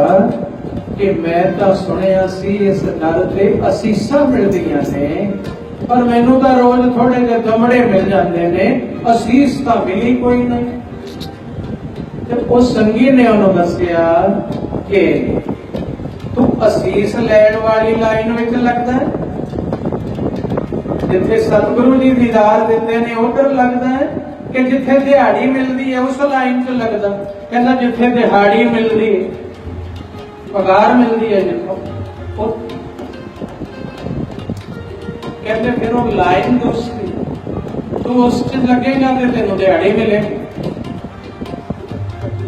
Speaker 1: कि मैं तां सुनिया सी इस दर ते असीसां मिलदियां ने पर मैनू तो रोज थोड़े जे दमड़े मिल जाते ने असीस तो मिली कोई नहीं। उस संगी ने उन्होंने दसिया कि तू ਅਸੀਸ ਲੈਣ ਵਾਲੀ ਲਾਈਨ ਵਿੱਚ ਲੱਗਦਾ ਹੈ, ਜਿੱਥੇ ਸਤਿਗੁਰੂ ਜੀ ਦੀਦਾਰ ਦਿੰਦੇ ਨੇ ਉਧਰ ਲੱਗਦਾ ਹੈ, ਕਿ ਜਿੱਥੇ ਦਿਹਾੜੀ ਮਿਲਦੀ ਹੈ ਉਸ ਲਾਈਨ 'ਚ ਲੱਗਦਾ? ਕਹਿੰਦਾ ਜਿੱਥੇ ਦਿਹਾੜੀ ਮਿਲਦੀ ਹੈ, ਪਗਾਰ ਮਿਲਦੀ ਹੈ ਜਿੱਥੋਂ, ਉਹ ਕਹਿੰਦੇ ਫਿਰ ਉਹ ਲਾਈਨ ਦੂਸਰੀ, ਤੂੰ ਉਸ 'ਚ ਲੱਗੇਗਾ ਤੇ ਤੈਨੂੰ ਦਿਹਾੜੀ ਮਿਲੇਗੀ।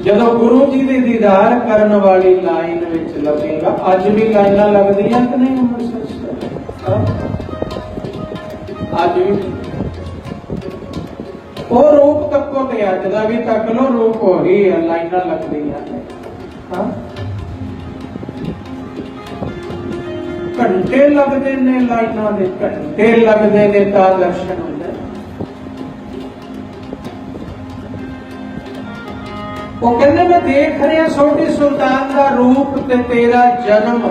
Speaker 1: ਜਦੋਂ ਗੁਰੂ ਜੀ ਦੇ ਦੀਦਾਰ ਕਰਨ ਵਾਲੀ ਲਾਈਨ ਵਿੱਚ ਲੱਗੇਗਾ, ਅੱਜ ਵੀ ਲਾਈਨਾਂ ਲੱਗਦੀਆਂ ਕਿ ਨਹੀਂ ਅੰਮ੍ਰਿਤਸਰ? ਅੱਜ ਵੀ ਉਹ ਰੂਪ ਤੱਕੋ ਤੇ ਅੱਜ ਦਾ ਵੀ ਤੱਕ ਲੋ, ਰੂਪ ਹੋ ਗਈ ਹੈ, ਲਾਈਨਾਂ ਲੱਗਦੀਆਂ ਨੇ। ਹਾਂ, ਘੰਟੇ ਲੱਗਦੇ ਨੇ ਲਾਈਨਾਂ ਦੇ, ਘੰਟੇ ਲੱਗਦੇ ਨੇ ਤਾਂ ਦਰਸ਼ਨ ਹੁੰਦੇ। ਉਹ ਕਹਿੰਦੇ ਮੈਂ ਦੇਖ ਰਿਹਾ ਛੋਟੀ ਸੁਲਤਾਨ ਦਾ ਰੂਪ ਤੇ ਤੇਰਾ ਜਨਮ,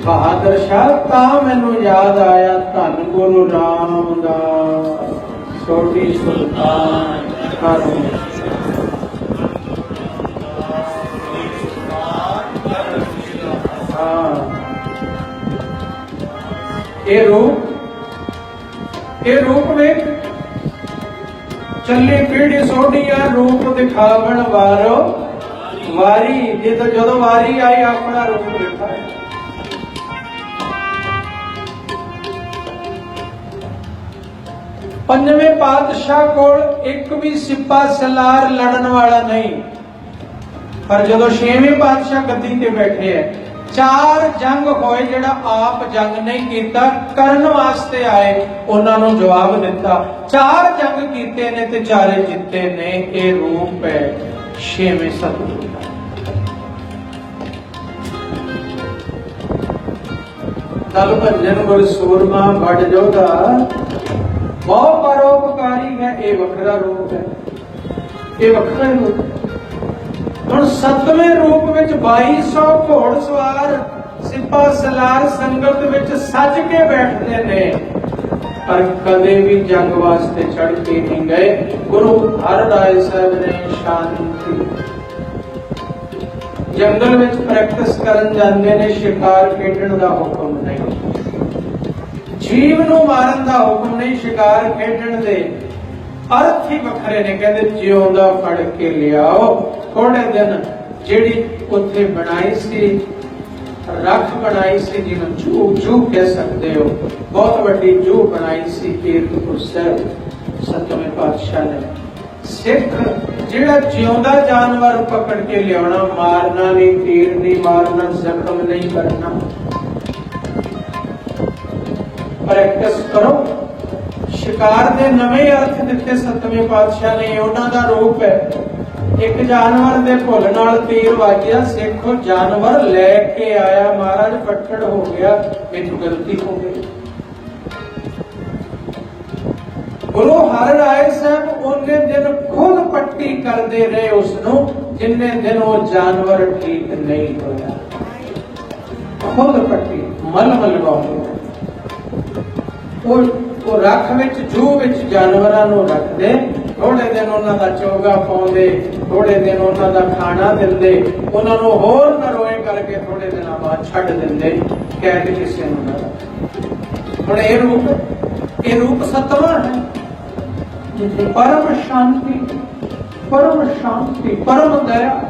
Speaker 1: ਬਹਾਦਰ ਸ਼ਾਹ, ਤਾਂ ਮੈਨੂੰ ਯਾਦ ਆਇਆ ਧੰਨ ਗੁਰੂ ਰਾਮਦਾਸ, ਛੋਟੀ ਸੁਲਤਾਨ ਦਾ ਰੂਪ। ਹਾਂ, ਇਹ ਰੂਪ ਵੇਖ, ਚੱਲੀ ਪੀੜੀ ਸੋਢੀਆ, ਰੂਪ ਦਿਖਾਵਣ ਵਾਰੋ ਵਾਰੀ। ਜਦੋਂ ਵਾਰੀ ਆਈ ਆਪਣਾ ਰੂਪ ਵੇਖਾ। ਪੰਜਵੇਂ ਪਾਤਸ਼ਾਹ ਕੋਲ ਇੱਕ ਵੀ ਸਿਪਾ ਸਲਾਰ ਲੜਨ ਵਾਲਾ ਨਹੀਂ, ਪਰ ਜਦੋਂ ਛੇਵੇਂ ਪਾਤਸ਼ਾਹ ਗੱਦੀ ਤੇ ਬੈਠੇ ਹੈ, 4 ਜੰਗ ਹੋਏ, ਜਿਹੜਾ ਆਪ ਜੰਗ ਨਹੀਂ ਕੀਤਾ, ਕਰਨ ਵਾਸਤੇ ਆਏ, ਉਹਨਾਂ ਨੂੰ ਜਵਾਬ ਦਿੱਤਾ। 4 ਜੰਗ ਕੀਤੇ ਨੇ ਤੇ 4 ਜਿੱਤੇ ਨੇ। ਇਹ ਰੂਪ ਹੈ ਛੇਵੇਂ ਸਤਿਗੁਰੂ ਦਾ। ਤਲ ਭੰਜਨ ਗੁਰ ਸੂਰਮਾ ਬੜ ਜੋਧਾ, ਬਹੁ ਪਰਉਪਕਾਰੀ ਹੈ। ਇਹ ਵੱਖਰਾ ਰੂਪ ਹੈ, ਇਹ ਵੱਖਰਾ ਰੂਪ। ਹੁਣ 7ਵੇਂ ਰੂਪ ਵਿੱਚ 2200 ਘੋੜ ਸਵਾਰ ਸਿਪਾ ਸਲਾਰ ਸੰਗਤ ਵਿੱਚ ਸੱਜ ਕੇ ਬੈਠਦੇ ਨੇ, ਪਰ ਕਦੇ ਵੀ ਜੰਗ ਵਾਸਤੇ ਚੜ ਕੇ ਨਹੀਂ ਗਏ। ਗੁਰੂ ਹਰਿਰਾਏ ਸਾਹਿਬ ਨੇ ਸ਼ਾਂਤੀ, ਜੰਗਲ ਵਿੱਚ ਪ੍ਰੈਕਟਿਸ ਕਰਨ ਜਾਂਦੇ ਨੇ, ਸ਼ਿਕਾਰ ਖੇਡਣ ਦਾ ਹੁਕਮ ਨਹੀਂ, ਜੀਵ ਨੂੰ ਮਾਰਨ ਦਾ ਹੁਕਮ ਨਹੀਂ, ਸ਼ਿਕਾਰ ਖੇਡਣ ਦੇ ਅਰਥ ਹੀ ਵੱਖਰੇ ਨੇ। ਕਹਿੰਦੇ ਜਿਉਂਦਾ ਫੜ ਕੇ ਲਿਆਓ। ਥੋੜੇ ਦਿਨ ਜਿਹੜੀ ਉੱਥੇ ਬਣਾਈ ਸੀ, ਰੱਖ ਬਣਾਈ ਸੀ, ਜਿਹਨੂੰ ਜੂ ਕਹਿ ਸਕਦੇ ਹੋ, ਬਹੁਤ ਵੱਡੀ ਜੂ ਬਣਾਈ ਸੀ ਕੀਰਤਪੁਰ ਸਾਹਿਬ, 7ਵੇਂ ਪਾਤਸ਼ਾਹ ਨੇ। ਸਿੱਖ ਜਿਹੜਾ ਜਿਉਂਦਾ ਜਾਨਵਰ ਪਕੜ ਕੇ ਲਿਆਉਣਾ, ਮਾਰਨਾ ਨਹੀਂ, ਤੀਰ ਨਹੀਂ ਮਾਰਨਾ, ਜ਼ਖਮ ਨਹੀਂ ਕਰਨਾ। ਪ੍ਰੈਕਟਿਸ ਕਰੋ। ਸ਼ਿਕਾਰ ਦੇ ਨਵੇਂ ਅਰਥ ਦਿੱਤੇ 7ਵੇਂ ਪਾਤਸ਼ਾਹ ਨੇ, ਉਹਨਾਂ ਦਾ ਰੂਪ ਹੈ। ਇੱਕ ਜਾਨਵਰ ਦੇ ਭੁੱਲ ਨਾਲ ਤੀਰ ਵੱਜਿਆ, ਸਿੱਖ ਜਾਨਵਰ ਲੈ ਕੇ ਆਇਆ, ਮਹਾਰਾਜ ਫੱਟੜ ਹੋ ਗਿਆ, ਮੈਨੂੰ ਗਲਤੀ ਹੋ ਗਈ। ਗੁਰੂ ਹਰਿਰਾਏ ਸਾਹਿਬ ਉਹਨੇ ਦਿਨ ਖੁਦ ਪੱਟੀ ਕਰਦੇ ਰਹੇ ਉਸ ਨੂੰ, ਜਿੰਨੇ ਦਿਨ ਉਹ ਜਾਨਵਰ ਠੀਕ ਨਹੀਂ ਹੋਇਆ। ਖੁਦ ਪੱਟੀ ਮਲਮ ਲਗਾਉਂਦੇ। ਉਹ ਰੱਖ ਵਿੱਚ, ਜੂ ਵਿੱਚ ਜਾਨਵਰਾਂ ਨੂੰ ਰੱਖਦੇ, ਥੋੜੇ ਦਿਨ ਉਹਨਾਂ ਦਾ ਚੋਗਾ ਪਾਉਂਦੇ, ਥੋੜੇ ਦਿਨ ਉਹਨਾਂ ਦਾ ਖਾਣਾ ਦਿੰਦੇ, ਉਹਨਾਂ ਨੂੰ ਹੋਰ ਨਰੋਏ ਕਰਕੇ ਥੋੜੇ ਦਿਨਾਂ ਬਾਅਦ ਛੱਡ ਦਿੰਦੇ, ਕੈਦ ਕਿਸੇ ਨੂੰ ਨਾ। ਹੁਣ ਇਹ ਰੂਪ 7ਵਾਂ ਹੈ, ਜਿੱਥੇ ਪਰਮ ਸ਼ਾਂਤੀ, ਪਰਮ ਦਇਆ।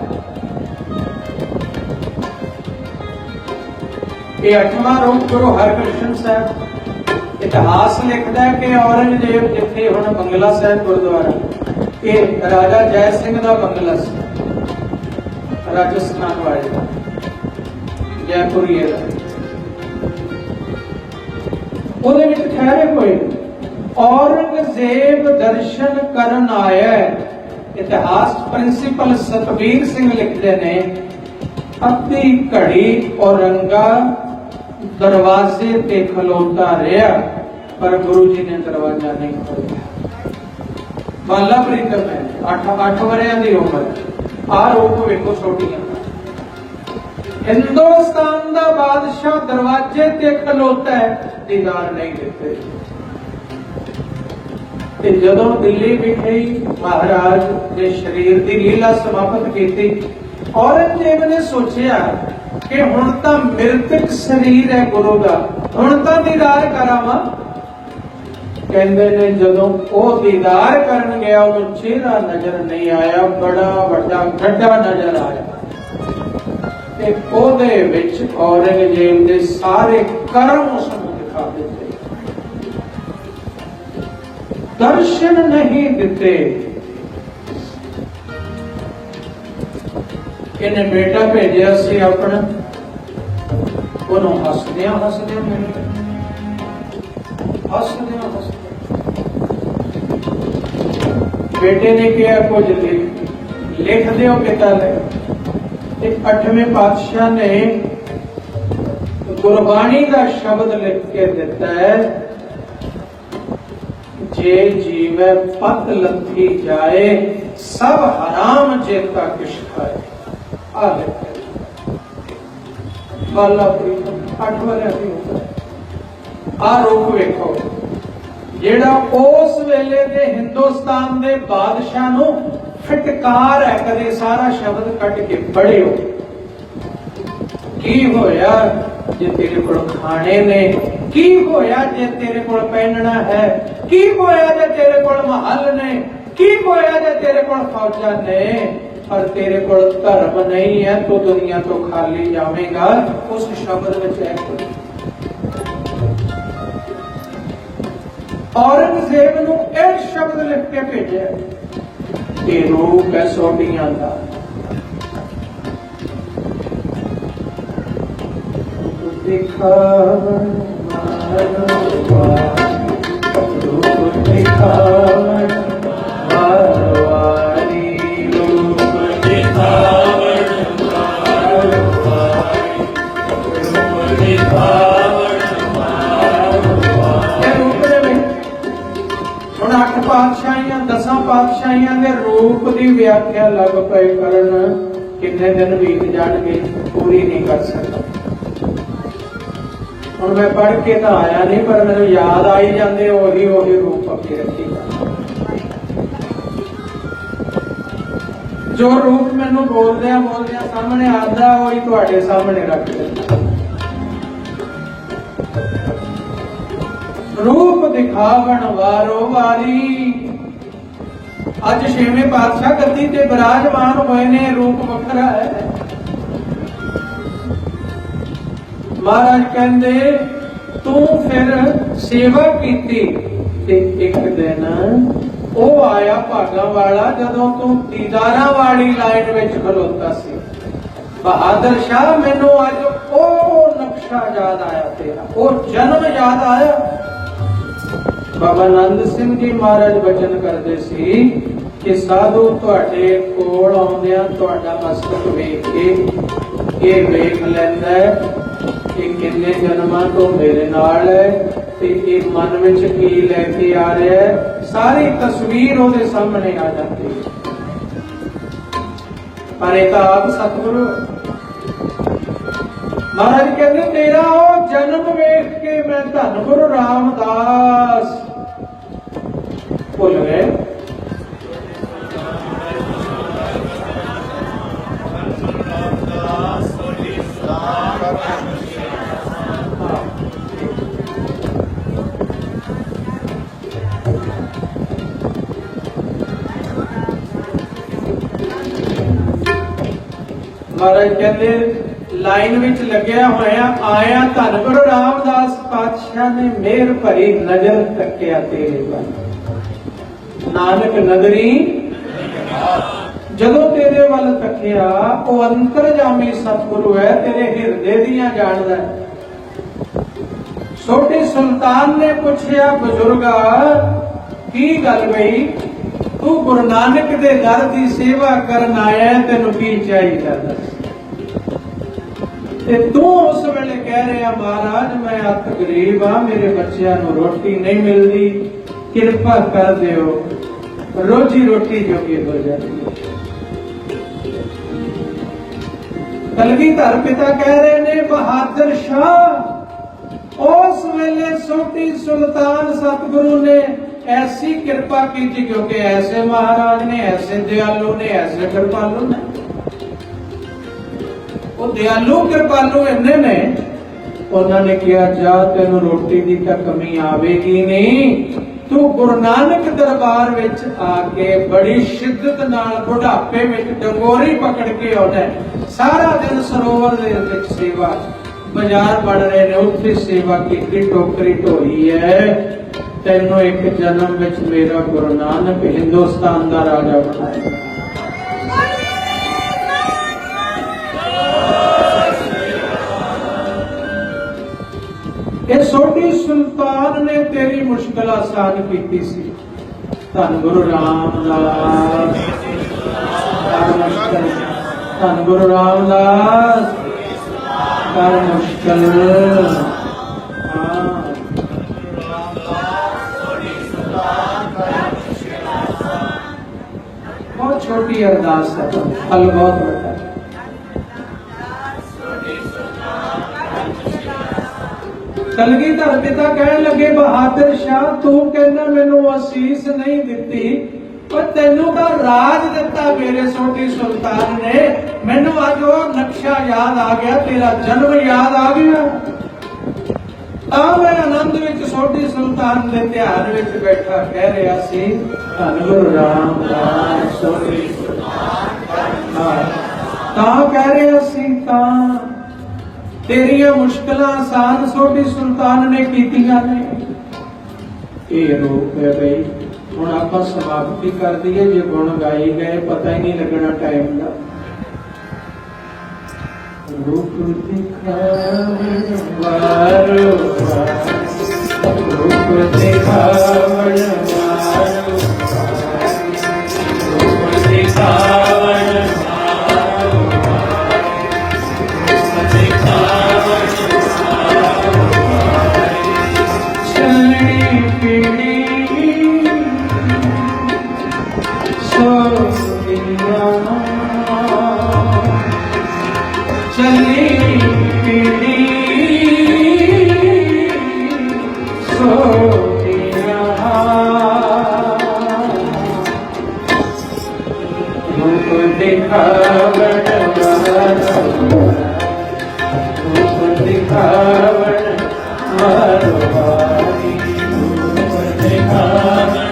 Speaker 1: ਇਹ 8ਵਾਂ ਰੂਪ ਗੁਰੂ ਹਰਿਕ੍ਰਿਸ਼ਨ ਸਾਹਿਬ। ਇਤਿਹਾਸ ਲਿਖਦਾ ਹੈ ਕਿ ਔਰੰਗਜ਼ੇਬ ਜਿੱਥੇ ਹੁਣ ਬੰਗਲਾ ਸਾਹਿਬ ਗੁਰਦੁਆਰਾ, ਇਹ ਰਾਜਾ ਜੈ ਸਿੰਘ ਦਾ ਬੰਗਲਾ ਸੀ, ਰਾਜਸਥਾਨ ਵਾਲੇ ਦਾ, ਜੈਪੁਰੀ ਦਾ। ਉਹਦੇ ਵਿੱਚ ਠਹਿਰੇ ਹੋਏ ਔਰੰਗਜ਼ੇਬ ਦਰਸ਼ਨ ਕਰਨ ਆਇਆ। ਇਤਿਹਾਸ ਪ੍ਰਿੰਸੀਪਲ ਸਤਵੀਰ ਸਿੰਘ ਲਿਖਦੇ ਨੇ, ਅੱਧੀ ਘੜੀ ਔਰੰਗਾ ਦਰਵਾਜ਼ੇ ਤੇ ਖਲੋਤਾ ਰਿਹਾ, ਪਰ ਗੁਰੂ ਜੀ ਨੇ ਦਰਵਾਜ਼ਾ ਨਹੀਂ ਖੋਲ੍ਹਿਆ। ਬਾਲਾ ਪ੍ਰੀਤਮ ਹੈ, 8 ਵਰਿਆਂ ਦੀ ਉਮਰ। ਆਹ ਰੂਪ ਵੇਖੋ ਛੋਟੀਆਂ। ਹਿੰਦੁਸਤਾਨ ਦਾ ਬਾਦਸ਼ਾਹ ਦਰਵਾਜ਼ੇ ਤੇ ਖਲੋਤਾ ਹੈ, ਦੀਦਾਰ ਨਹੀਂ ਦਿੱਤੇ। ਤੇ ਜਦੋਂ ਦਿੱਲੀ ਵਿਖੇ ਮਹਾਰਾਜ ਦੇ ਸਰੀਰ ਦੀ ਲੀਲਾ ਸਮਾਪਤ ਕੀਤੀ, ਔਰੰਗਜ਼ੇਬ ਨੇ ਸੋਚਿਆ कि हुण तां मृतक शरीर है गुरु दा, हुण तां दीदार करावां। कहंदे ने जदों ਉਹ दीदार करन गया ਉਹਨੂੰ चेहरा नजर नहीं आया, बड़ा ਵੱਡਾ गड्ढा नजर आया ਤੇ ਉਹਦੇ ਵਿੱਚ ਔਰੰਗਜ਼ੇਬ ਦੇ ਸਾਰੇ ਕਰਮ ਉਸ ਨੂੰ ਦਿਖਾ ਦਿੱਤੇ, दर्शन नहीं दिते। इन्हें बेटा भेजा सी अपना, ਉਹਨੂੰ ਹੱਸਦਿਆਂ ਹੱਸਦਿਆਂ ਮਿਲ ਗਿਆ, ਹੱਸਦਿਆਂ बेटे ने किया कुछ लिख दियो पिता ने। 8वें पातशाह ने गुरबाणी का शब्द लिख के दिता है, जे जीवे पत लथी जाए सब हराम जेता किश खाए। आ बाला 8 वाले आ रूप वेखो ਜਿਹੜਾ ਉਸ ਵੇਲੇ ਦੇ ਹਿੰਦੁਸਤਾਨ ਦੇ ਬਾਦਸ਼ਾਹ ਨੂੰ ਫਟਕਾਰ ਹੈ। ਕਦੇ ਸਾਰਾ ਸ਼ਬਦ ਕੱਢ ਕੇ ਪੜਿਓ, ਕੀ ਹੋਇਆ ਜੇ ਤੇਰੇ ਕੋਲ ਖਾਣੇ ਨੇ, ਕੀ ਹੋਇਆ ਜੇ ਤੇਰੇ ਕੋਲ ਪਹਿਨਣਾ ਹੈ, ਕੀ ਹੋਇਆ ਜੇ ਤੇਰੇ ਕੋਲ ਮਹੱਲ ਨੇ, ਕੀ ਹੋਇਆ ਜੇ ਤੇਰੇ ਕੋਲ ਫੌਜਾਂ ਨੇ, ਪਰ ਤੇਰੇ ਕੋਲ ਧਰਮ ਨਹੀਂ ਹੈ, ਤੂੰ ਦੁਨੀਆ ਤੋਂ ਖਾਲੀ ਜਾਵੇਂਗਾ। ਉਸ ਸ਼ਬਦ ਵਿੱਚ ਹੈ औरंगजेब नूं एक शब्द लिख के भेजा कि रूप है सोटियां दा, दिखावन रूप दिखावन मारवारी, रूप दिखावन मारवारी, रूप दिखावन। 8 पातशाहियां 10 पातशाहियां के रूप की व्याख्या लग पे करन, कितने दिन बीत जाणगे, पूरी नहीं कर सकता। हुण मैं पढ़ के तो आया नहीं, पर मेरे याद आई जाते ओही रूप अगे रखी। जो रूप मैनू बोलदियां सामने आता वही तुहाडे सामने रख दिता। रूप दिखावन वारो वारी। अज 6वें पातशाह गद्दी ते विराजमान होए ने, रूप वखरा है। महाराज कहंदे तू फिर सेवा कीती ते एक दिन ਉਹ आया भागा वाला जदों तू दीदारां वाली लाइन विच खलोता सी। बहादुर शाह मैनू अज ਉਹ नक्शा याद आया, तेरा ਉਹ जन्म याद आया। बाबा नंद सिंह जी महाराज वचन करते सी कि साधु तुहाडे कोल आउंदियां तुहाडा मस्तक वेख के ये वेख लैंदा है कि किन्ने जन्मां तो मेरे नाल है ते ये मन विच की लैके आ रहा है। सारी तस्वीर उहदे सामने आ जाती है, पर ये तो आप सतगुरु। महाराज कहते तेरा वो जन्म वेख के मैं धन गुरु रामदास भुल गए। महाराज कहते लाइन विच लग्या होया आया धन गुरु रामदास पातशाह ने मेहर भरी नजर तकिया तेरे वल, नानक नगरी जदों तेरे वल तकिया वो अंतरजामी सतगुरु है, तेरे हिरदे दियां जानदा है। छोटे सुल्तान ने पूछया बुजुर्गा की गल बई तू गुरु नानक दे दर दी सेवा करन आया, तेनू की चाहिदा दस। ते तू उस वेले कह रहा महाराज मैं अत गरीब हाँ, मेरे बच्चों को रोटी नहीं मिलती, कृपा कर दियो रोजी रोटी जोगी हो जाती। कलगीधर पिता कह रहे ने बहादुर शाह उस वेले छोटी सुल्तान सतगुरु ने ऐसी कृपा की थी, क्योंकि ऐसे महाराज ने, ऐसे दयालु ने, ऐसे कृपालु ने। ਉਹ ਦਿਆਲੂ ਕਿਰਪਾਲੂ ਇੰਨੇ ਨੇ, ਉਹਨਾਂ ਨੇ ਕਿਹਾ ਜਾ ਤੈਨੂੰ ਰੋਟੀ ਦੀ ਤਾਂ ਕਮੀ ਆਵੇਗੀ ਨਹੀਂ, ਤੂੰ ਗੁਰੂ ਨਾਨਕ ਦਰਬਾਰ ਵਿੱਚ ਆ ਕੇ ਬੜੀ ਸ਼ਿੱਦਤ ਨਾਲ ਬੁਢਾਪੇ ਵਿੱਚ ਡੰਗੋਰੀ ਪਕੜ ਕੇ ਆਉਂਦਾ, ਸਾਰਾ ਦਿਨ ਸਰੋਵਰ ਦੇ ਵਿੱਚ ਸੇਵਾ, ਬਾਜ਼ਾਰ ਬਣ ਰਹੇ ਨੇ ਉੱਥੇ ਸੇਵਾ ਕੀਤੀ, ਟੋਕਰੀ ਢੋਈ ਹੈ, ਤੈਨੂੰ ਇੱਕ ਜਨਮ ਵਿੱਚ ਮੇਰਾ ਗੁਰੂ ਨਾਨਕ ਹਿੰਦੁਸਤਾਨ ਦਾ ਰਾਜਾ ਬਣਾਏਗਾ। ਇਹ ਛੋਟੀ ਸੁਲਤਾਨ ਨੇ ਤੇਰੀ ਮੁਸ਼ਕਲ ਆਸਾਨ ਕੀਤੀ ਸੀ। ਧੰਨ ਗੁਰੂ ਰਾਮਦਾਸ, ਧੰਨ ਗੁਰੂ ਰਾਮਦਾਸ ਕਰ ਮੁਸ਼ਕਲ। बहुत छोटी अरदास है, फल बहुत बड़ा है। कलगीधर पिता कहने लगे बहादुर शाह तू कहना मैनू असीस नहीं दिती, पर तेनू तो राज दिता मेरे छोटी सुल्तान ने, मैनू अज वो नक्शा याद आ गया, तेरा जन्म याद आ गया। मैं आनंद विच छोटी सुल्तान के ध्यान विच बैठा कह रहा सी धन गुरु रामदास छोटी सुल्तान, कह रहा सी तेरिया मुश्किल आसान छोटी सुल्तान ने कीतियां ने। ये रूप है भाई, हुण आपां समाप्ति कर दईए, जे गुण गाई गए पता ही नहीं लगना टाइम का। रूप दिखावण वारो रूप दिखावण वारो, रूप दिखावण वारो, रूप दिखावण वारो, चलनी पीढ़ी सोनिया, चली पीढ़ी सोनिया, रूप दिखावण वारो, रूप दिखावण वारो, रूप दिखावण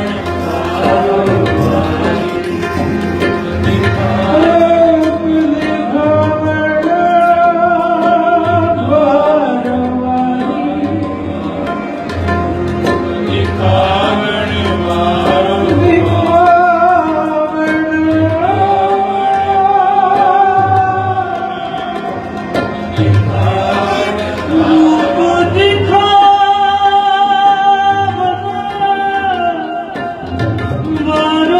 Speaker 1: वारो,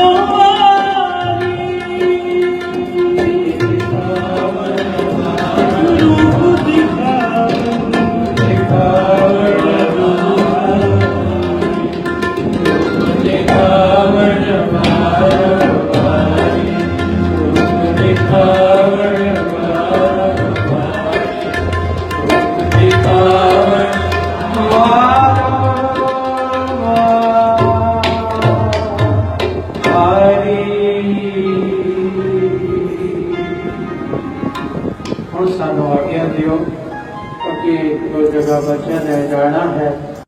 Speaker 1: सानू आज्ञा दियो क्योंकि दो जगह बच्चों ने जाना है।